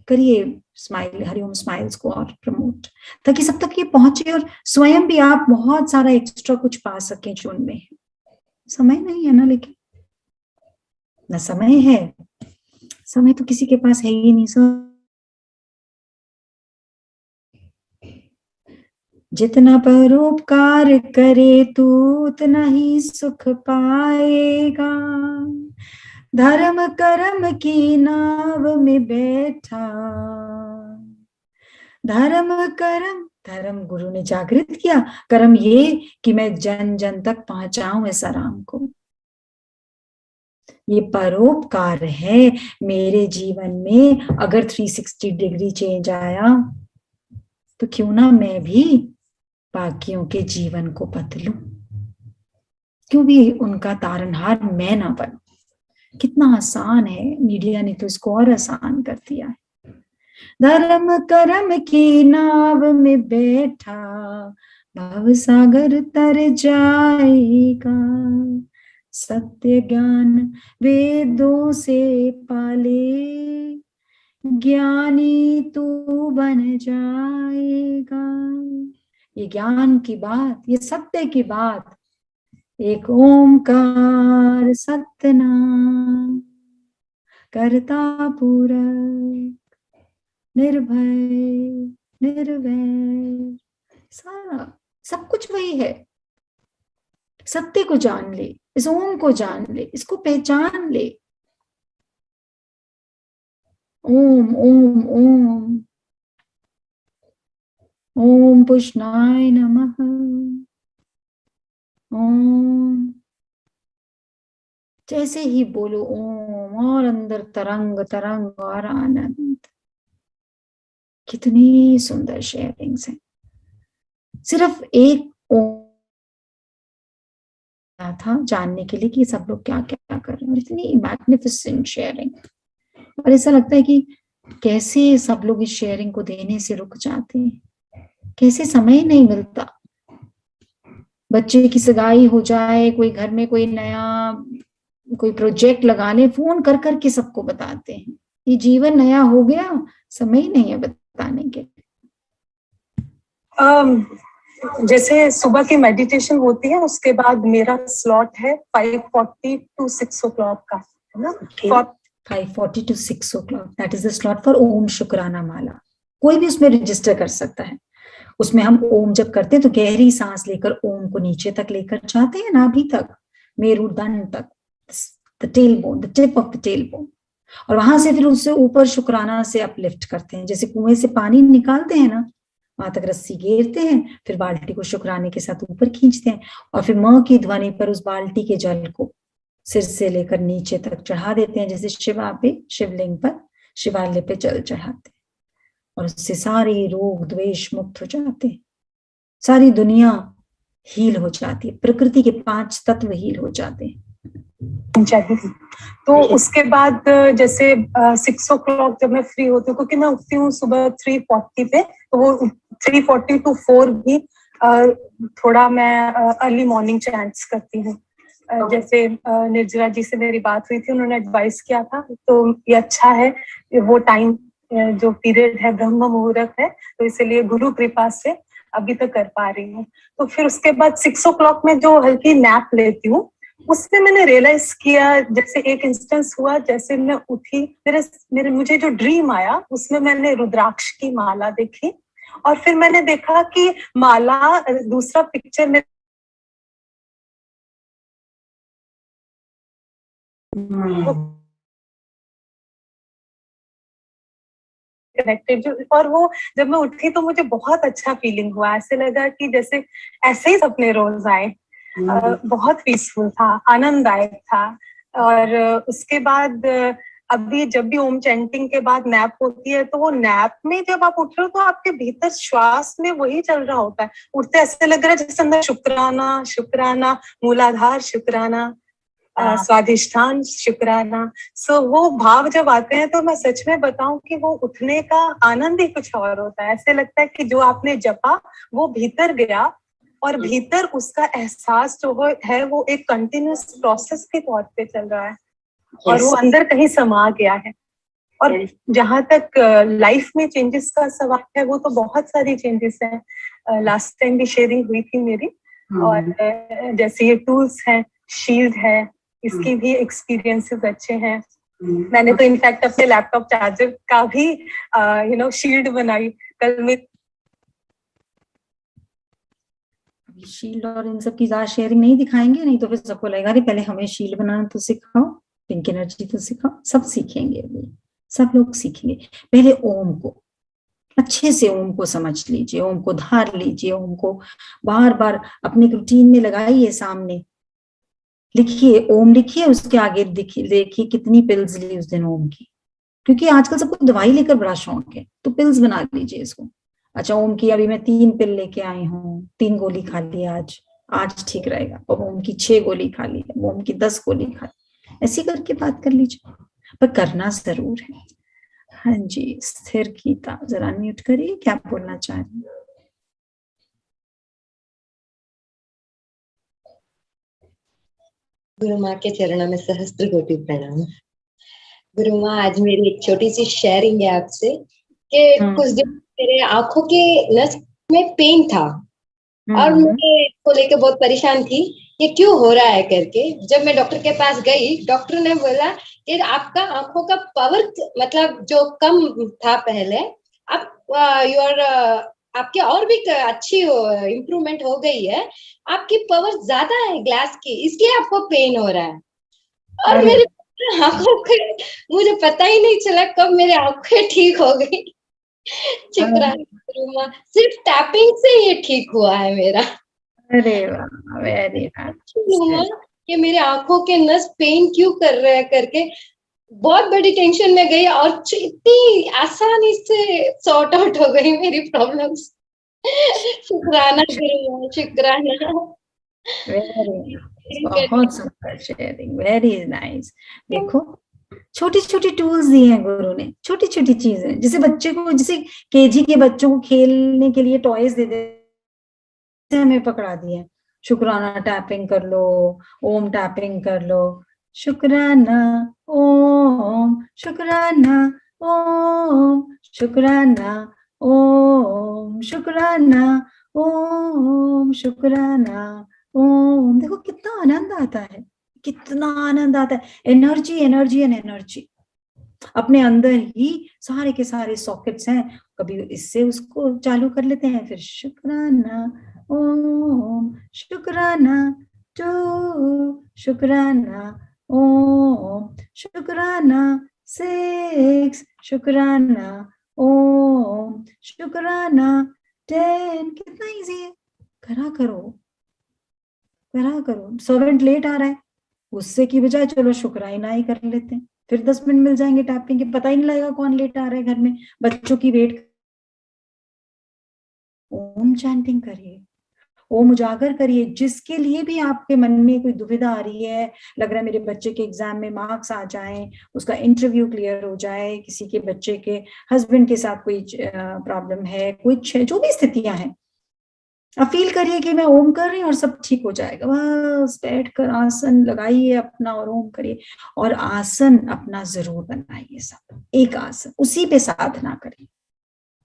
करिए स्माइल, हरिओम स्माइल्स को और प्रमोट, ताकि सब तक ये पहुंचे और स्वयं भी आप बहुत सारा एक्स्ट्रा कुछ पा सकें जो उनमें है। समय नहीं है ना, लेकिन ना समय है, समय तो किसी के पास है ही नहीं। सब जितना परोपकार करे तू उतना ही सुख पाएगा, धर्म कर्म की नाव में बैठा, धर्म कर्म, धर्म गुरु ने जागृत किया, कर्म ये कि मैं जन जन तक पहुंचाऊं इस आराम को। ये परोपकार है मेरे जीवन में। अगर 360 डिग्री चेंज आया तो क्यों ना मैं भी बाकियों के जीवन को बदलूं, क्यों भी उनका तारनहार मैं ना बनूं। कितना आसान है, मीडिया ने तो इसको और आसान कर दिया है। धर्म कर्म की नाव में बैठा भव सागर तर जाएगा, सत्य ज्ञान वेदों से पाले ज्ञानी तू बन जाएगा। ये ज्ञान की बात, ये सत्य की बात, एक ओमकार सतनाम करता पूरक निर्भय निर्वैर, सारा सब कुछ वही है। सत्य को जान ले, इस ओम को जान ले, इसको पहचान ले। ओम ओम ओम ओम पुष्णाय नमः, ओम जैसे ही बोलो ओम, और अंदर तरंग तरंग और आनंद। कितनी सुंदर शेयरिंग्स हैं। सिर्फ एक ओम था जानने के लिए कि सब लोग क्या क्या कर रहे हैं, और इतनी मैग्निफिसेंट शेयरिंग। और ऐसा लगता है कि कैसे सब लोग इस शेयरिंग को देने से रुक जाते हैं, कैसे समय नहीं मिलता। बच्चे की सगाई हो जाए, कोई घर में कोई नया कोई प्रोजेक्ट लगा ले, फोन कर करके सबको बताते हैं। ये जीवन नया हो गया, समय ही नहीं है बताने के। जैसे सुबह की मेडिटेशन होती है, उसके बाद मेरा स्लॉट है 5:40 to 6 o'clock का, है ना? 5:40 to 6 o'clock, that is the slot for Om Shukrana Mala. कोई भी उसमें रजिस्टर कर सकता है। उसमें हम ओम जब करते हैं तो गहरी सांस लेकर ओम को नीचे तक लेकर जाते हैं, नाभि तक, मेरुदंड तक, the tail bone, the tip of the tail bone. और वहां से फिर उससे ऊपर शुक्राना से अपलिफ्ट करते हैं। जैसे कुएं से पानी निकालते हैं ना, वहां तक रस्सी घेरते हैं, फिर बाल्टी को शुक्राने के साथ ऊपर खींचते हैं, और फिर मां की ध्वनि पर उस बाल्टी के जल को सिर से लेकर नीचे तक चढ़ा देते हैं, जैसे शिवा पे, शिवलिंग पर, शिवालय पे जल चढ़ाते हैं। और उससे सारे रोग द्वेष मुक्त हो जाते हैं, सारी दुनिया हील हो जाती है, प्रकृति के 5 तत्व हील हो जाते हैं। तो उसके बाद जैसे 6 o'clock जब मैं फ्री होती हूँ, क्योंकि मैं उठती हूँ सुबह 3:40 पे, तो वो 3:40 to 4 भी थोड़ा मैं अर्ली मॉर्निंग चैंट्स करती हूँ। जैसे निर्जला जी से मेरी बात हुई थी, उन्होंने एडवाइस किया था, तो ये अच्छा है, वो टाइम जो पीरियड है ब्रह्म मुहूर्त है, तो इसलिए गुरु कृपा से अभी तक कर पा रही हूँ। तो फिर उसके बाद 6 o'clock में जो हल्की नैप लेती हूँ, उसमें मैंने रियलाइज किया, जैसे एक इंस्टेंस हुआ, जैसे मैं उठी, मेरे मुझे जो ड्रीम आया उसमें मैंने रुद्राक्ष की माला देखी, और फिर मैंने देखा कि माला दूसरा पिक्चर में कनेक्टेड, और वो जब मैं उठी तो मुझे बहुत अच्छा फीलिंग हुआ। ऐसे लगा कि जैसे ऐसे ही सपने रोज आए। बहुत पीसफुल था, आनंददायक था। और उसके बाद अभी जब भी ओम चैंटिंग के बाद नैप होती है, तो वो नैप में जब आप उठ रहे हो तो आपके भीतर श्वास में वही चल रहा होता है। उठते ऐसे लग रहा है जैसे अंदर शुक्राना शुक्राना, मूलाधार शुक्राना, स्वाधिष्ठान शुक्राना। सो वो भाव जब आते हैं तो मैं सच में बताऊं कि वो उठने का आनंद ही कुछ और होता है। ऐसे लगता है कि जो आपने जपा वो भीतर गया, और भीतर उसका एहसास जो है वो एक कंटिन्यूअस प्रोसेस के तौर पे चल रहा है, और वो अंदर कहीं समा गया है। और जहां तक लाइफ में चेंजेस का सवाल है, वो तो बहुत सारी चेंजेस हैं। लास्ट टाइम भी शेयरिंग हुई थी मेरी, और जैसे ये टूल्स हैं, शील्ड है, इसकी भी एक्सपीरियंसेस अच्छे हैं। मैंने तो इनफैक्ट अपने लैपटॉप चार्जर का भी शील्ड बनाई कल में। शील्ड और इन सब की ज्यादा शेयरिंग नहीं दिखाएंगे, नहीं तो फिर सबको लगेगा अरे पहले हमें शील्ड बनाना तो सिखाओ, पिंक एनर्जी तो सिखाओ। सब सीखेंगे अभी, सब लोग सीखेंगे। पहले ओम को अच्छे से, ओम को समझ लीजिए, ओम को धार लीजिए, ओम को बार बार अपने रूटीन में लगाइए, सामने लिखिए, ओम लिखिए, उसके आगे देखिए कितनी पिल्स ली उस दिन ओम की। क्योंकि आजकल सबको दवाई लेकर बड़ा शौक है, तो पिल्स बना लीजिए इसको। अच्छा, ओम की अभी मैं 3 पिल लेके आई हूँ, 3 गोली खा ली आज ठीक रहेगा। और ओम की 6 गोली खा ली, ओम की 10 गोली खा ली, ऐसी करके बात कर लीजिए, पर करना जरूर है। हाँ जी, स्थिर गीता जरा म्यूट करिए, क्या बोलना चाह रही हैं? गुरु माँ के चरणों में सहस्त्र कोटि प्रणाम। गुरु माँ, आज मेरी एक छोटी सी शेयरिंग है आपसे कि कुछ दिन मेरे आंखों के नस में पेन था, और मुझे इसको लेकर बहुत परेशान थी, ये क्यों हो रहा है करके। जब मैं डॉक्टर के पास गई, डॉक्टर ने बोला कि आपका आंखों का पावर मतलब जो कम था पहले, अब आपके और भी अच्छी इम्प्रूवमेंट हो गई है, आपकी पावर ज्यादा है ग्लास की, इसलिए आपको पेन हो रहा है। और मेरे आंखों के मुझे पता ही नहीं चला कब मेरे आंखें ठीक हो गई। सिर्फ टैपिंग से ये ठीक हुआ है मेरा। अरे वाह, वेरी नाइस। ये मेरे आंखों के नस पेन क्यों कर रहे हैं करके बहुत बड़ी टेंशन में गई और इतनी आसानी से सॉर्ट आउट हो गई मेरी प्रॉब्लम्स। शुक्राना गुरु, शुक्राना। बहुत सुंदर शेयरिंग, वेरी नाइस। देखो छोटी छोटी टूल्स दिए हैं गुरु ने, छोटी छोटी चीजें, जैसे बच्चे को, जैसे केजी के बच्चों को खेलने के लिए टॉयज दे देते, हमें पकड़ा दिए, शुक्राना टैपिंग कर लो, ओम टैपिंग कर लो, शुक्राना ओम, शुक्राना ओम, शुक्राना ओम, शुक्राना ओम, शुक्राना ओम। देखो कितना आनंद आता है, कितना आनंद आता है। एनर्जी एनर्जी एंड एनर्जी अपने अंदर ही सारे के सारे सॉकेट्स हैं, कभी इससे उसको चालू कर लेते हैं, फिर शुक्राना ओम, शुक्राना टू, शुक्राना ओम, शुक्राना 6, शुक्राना ओम, शुक्राना 10। कितना इजी है, करा करो, करा करो। सर्वेंट लेट आ रहा है, उससे की बजाय चलो शुक्राना ही कर लेते हैं, फिर 10 मिनट मिल जाएंगे टैपिंग के, पता ही नहीं लगेगा कौन लेट आ रहा है घर में, बच्चों की वेट। ओम चैंटिंग करिए, ओम उजागर करिए, जिसके लिए भी आपके मन में कोई दुविधा आ रही है, लग रहा है मेरे बच्चे के एग्जाम में मार्क्स आ जाएं, उसका इंटरव्यू क्लियर हो जाए, किसी के बच्चे के हस्बैंड के साथ कोई प्रॉब्लम है, कुछ है, जो भी स्थितियां हैं, अब फील करिए कि मैं ओम कर रही हूँ और सब ठीक हो जाएगा। बस बैठ कर आसन लगाइए अपना और ओम करिए, और आसन अपना जरूर बनाइए, सब एक आसन, उसी पे साधना करिए,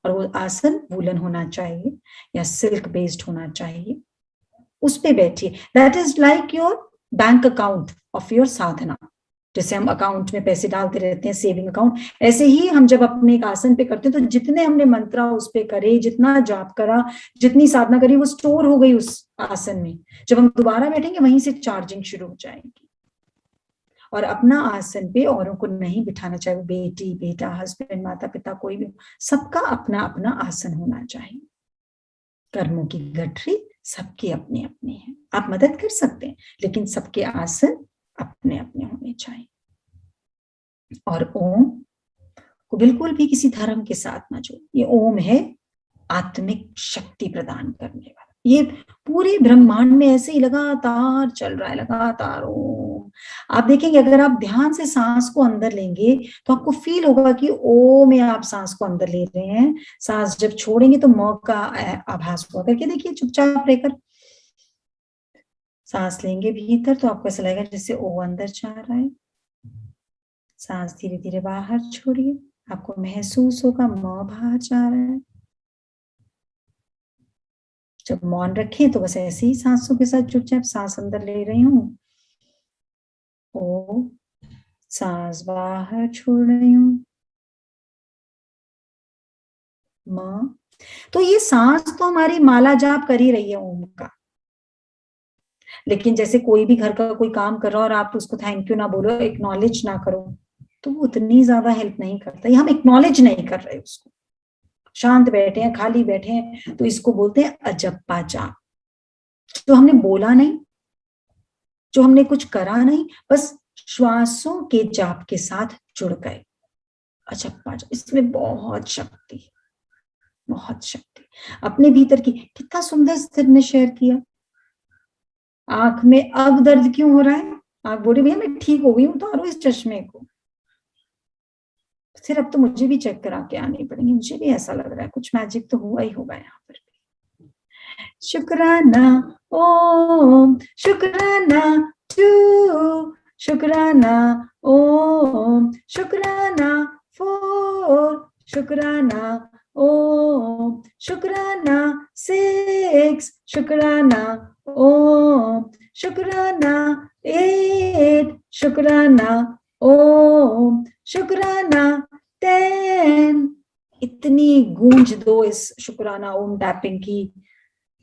और वो आसन वूलन होना चाहिए या सिल्क बेस्ड होना चाहिए, उस पे बैठिए। That is like your bank account of your sadhana. जैसे हम अकाउंट में पैसे डालते रहते हैं, सेविंग अकाउंट, ऐसे ही हम जब अपने एक आसन पे करते हैं तो जितने हमने मंत्रा उस पे करे, जितना जाप करा, जितनी साधना करी, वो स्टोर हो गई उस आसन में। जब हम दोबारा बैठेंगे वहीं से चार्जिंग शुरू हो जाएगी। और अपना आसन पे औरों को नहीं बिठाना चाहिए, वो बेटी बेटा हस्बैंड माता पिता कोई भी, सबका अपना अपना आसन होना चाहिए। कर्मों की गठरी सबकी अपनी अपनी है, आप मदद कर सकते हैं, लेकिन सबके आसन अपने अपने होने चाहिए। और ओम को बिल्कुल भी किसी धर्म के साथ ना जोड़, ये ओम है आत्मिक शक्ति प्रदान करने वाला, ये पूरे ब्रह्मांड में ऐसे ही लगातार चल रहा है, लगातार ओम। आप देखेंगे अगर आप ध्यान से सांस को अंदर लेंगे तो आपको फील होगा कि ओ में आप सांस को अंदर ले रहे हैं, सांस जब छोड़ेंगे तो म का आभास होगा। करके देखिए, चुपचाप रहकर सांस लेंगे भीतर तो आपको ऐसा लगेगा जैसे ओ अंदर जा रहा है, सांस धीरे धीरे बाहर छोड़िए, आपको महसूस होगा म बाहर जा रहा है। जब मौन रखें तो बस ऐसे ही सांसों के साथ चुपचाप सांस अंदर ले रही हूँ, ओ, सांस बाहर छोड़ रही हूँ, म। तो ये सांस तो हमारी माला जाप कर ही रही है ओम का, लेकिन जैसे कोई भी घर का कोई काम कर रहा हो और आप उसको थैंक यू ना बोलो, एक्नॉलेज ना करो, तो वो उतनी ज्यादा हेल्प नहीं करता। ये हम एक्नॉलेज नहीं कर रहे उसको, शांत बैठे हैं, खाली बैठे हैं, तो इसको बोलते हैं अजप्पा जाप। जो हमने बोला नहीं, जो हमने कुछ करा नहीं, बस श्वासों के जाप के साथ जुड़ गए, अजप्पा जाप। इसमें बहुत शक्ति है, बहुत शक्ति अपने भीतर की। कितना सुंदर स्थिर ने शेयर किया। आंख में अब दर्द क्यों हो रहा है, आंख बोल रही भैया मैं ठीक हो गई हूं, उतारो इस चश्मे को। फिर अब तो मुझे भी चेक करा के आनी पड़ेगी, मुझे भी ऐसा लग रहा है कुछ मैजिक तो हुआ ही होगा यहाँ पर। शुक्राना ओम, शुक्राना टू, शुक्राना ओम, शुक्राना 4, शुक्राना ओम, शुक्राना 6, शुक्राना ओम, शुक्राना 8, शुक्राना ओम, शुक्राना 10। इतनी गूंज दो इस शुक्राना ओम टैपिंग की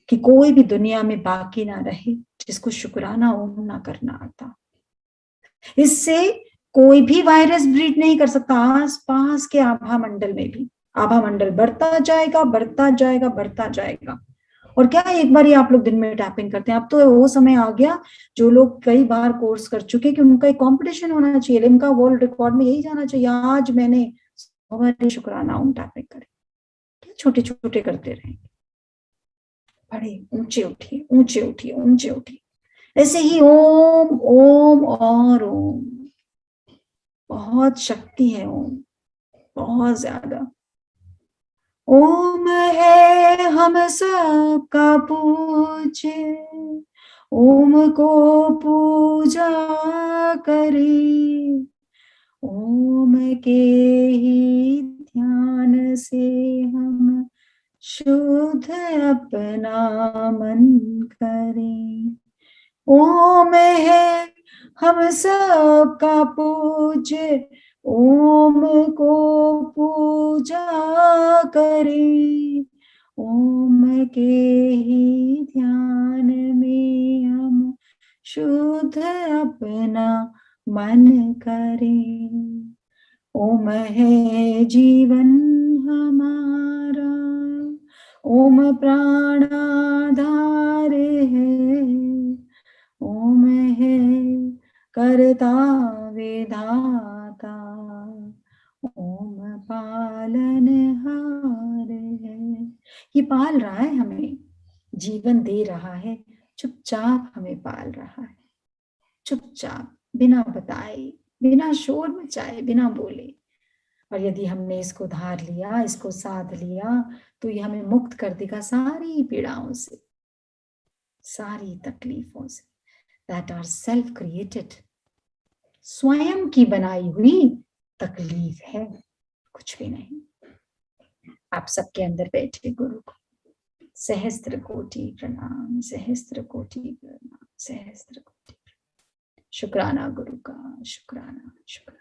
कि कोई भी दुनिया में बाकी ना रहे जिसको शुक्राना ओम ना करना आता। इससे कोई भी वायरस ब्रीड नहीं कर सकता। आस पास के आभा मंडल में भी, आभा मंडल बढ़ता जाएगा, बढ़ता जाएगा, बढ़ता जाएगा, और क्या एक बार ही आप लोग दिन में टैपिंग करते हैं? अब तो वो समय आ गया जो लोग कई बार कोर्स कर चुके कि उनका एक कंपटीशन होना चाहिए, लिम्का वर्ल्ड रिकॉर्ड में यही जाना चाहिए, आज मैंने 100 बार शुक्राना ओम टैपिंग करे। क्या छोटे छोटे करते रहेंगे, बड़े ऊंचे उठिए, ऊंचे उठिए, ऊंचे उठिए। ऐसे ही ओम ओम और ओम, बहुत शक्ति है ओम, बहुत ज्यादा। ओम है हम सब का पूज्य, ओम को पूजा करें, ओम के ही ध्यान से हम शुद्ध अपना मन करें। ओम है हम सब का पूज्य, ओम को पूजा करें, ओम के ही ध्यान में हम शुद्ध अपना मन करें। ओम है जीवन हमारा, ओम प्राणाधार है, ओम है करता विधाता, ओम पालनहार है। ये पाल रहा है हमें, जीवन दे रहा है, चुपचाप हमें पाल रहा है, चुपचाप, बिना बताए, बिना शोर मचाए, बिना बोले। और यदि हमने इसको धार लिया, इसको साध लिया, तो ये हमें मुक्त कर देगा सारी पीड़ाओं से, सारी तकलीफों से, that are self created, स्वयं की बनाई हुई तकलीफ है, कुछ भी नहीं। आप सबके अंदर बैठे गुरु को सहस्त्र कोटि प्रणाम, सहस्त्र कोटि प्रणाम, सहस्त्र कोटि। शुक्राना गुरु का, शुक्राना, शुक्राना।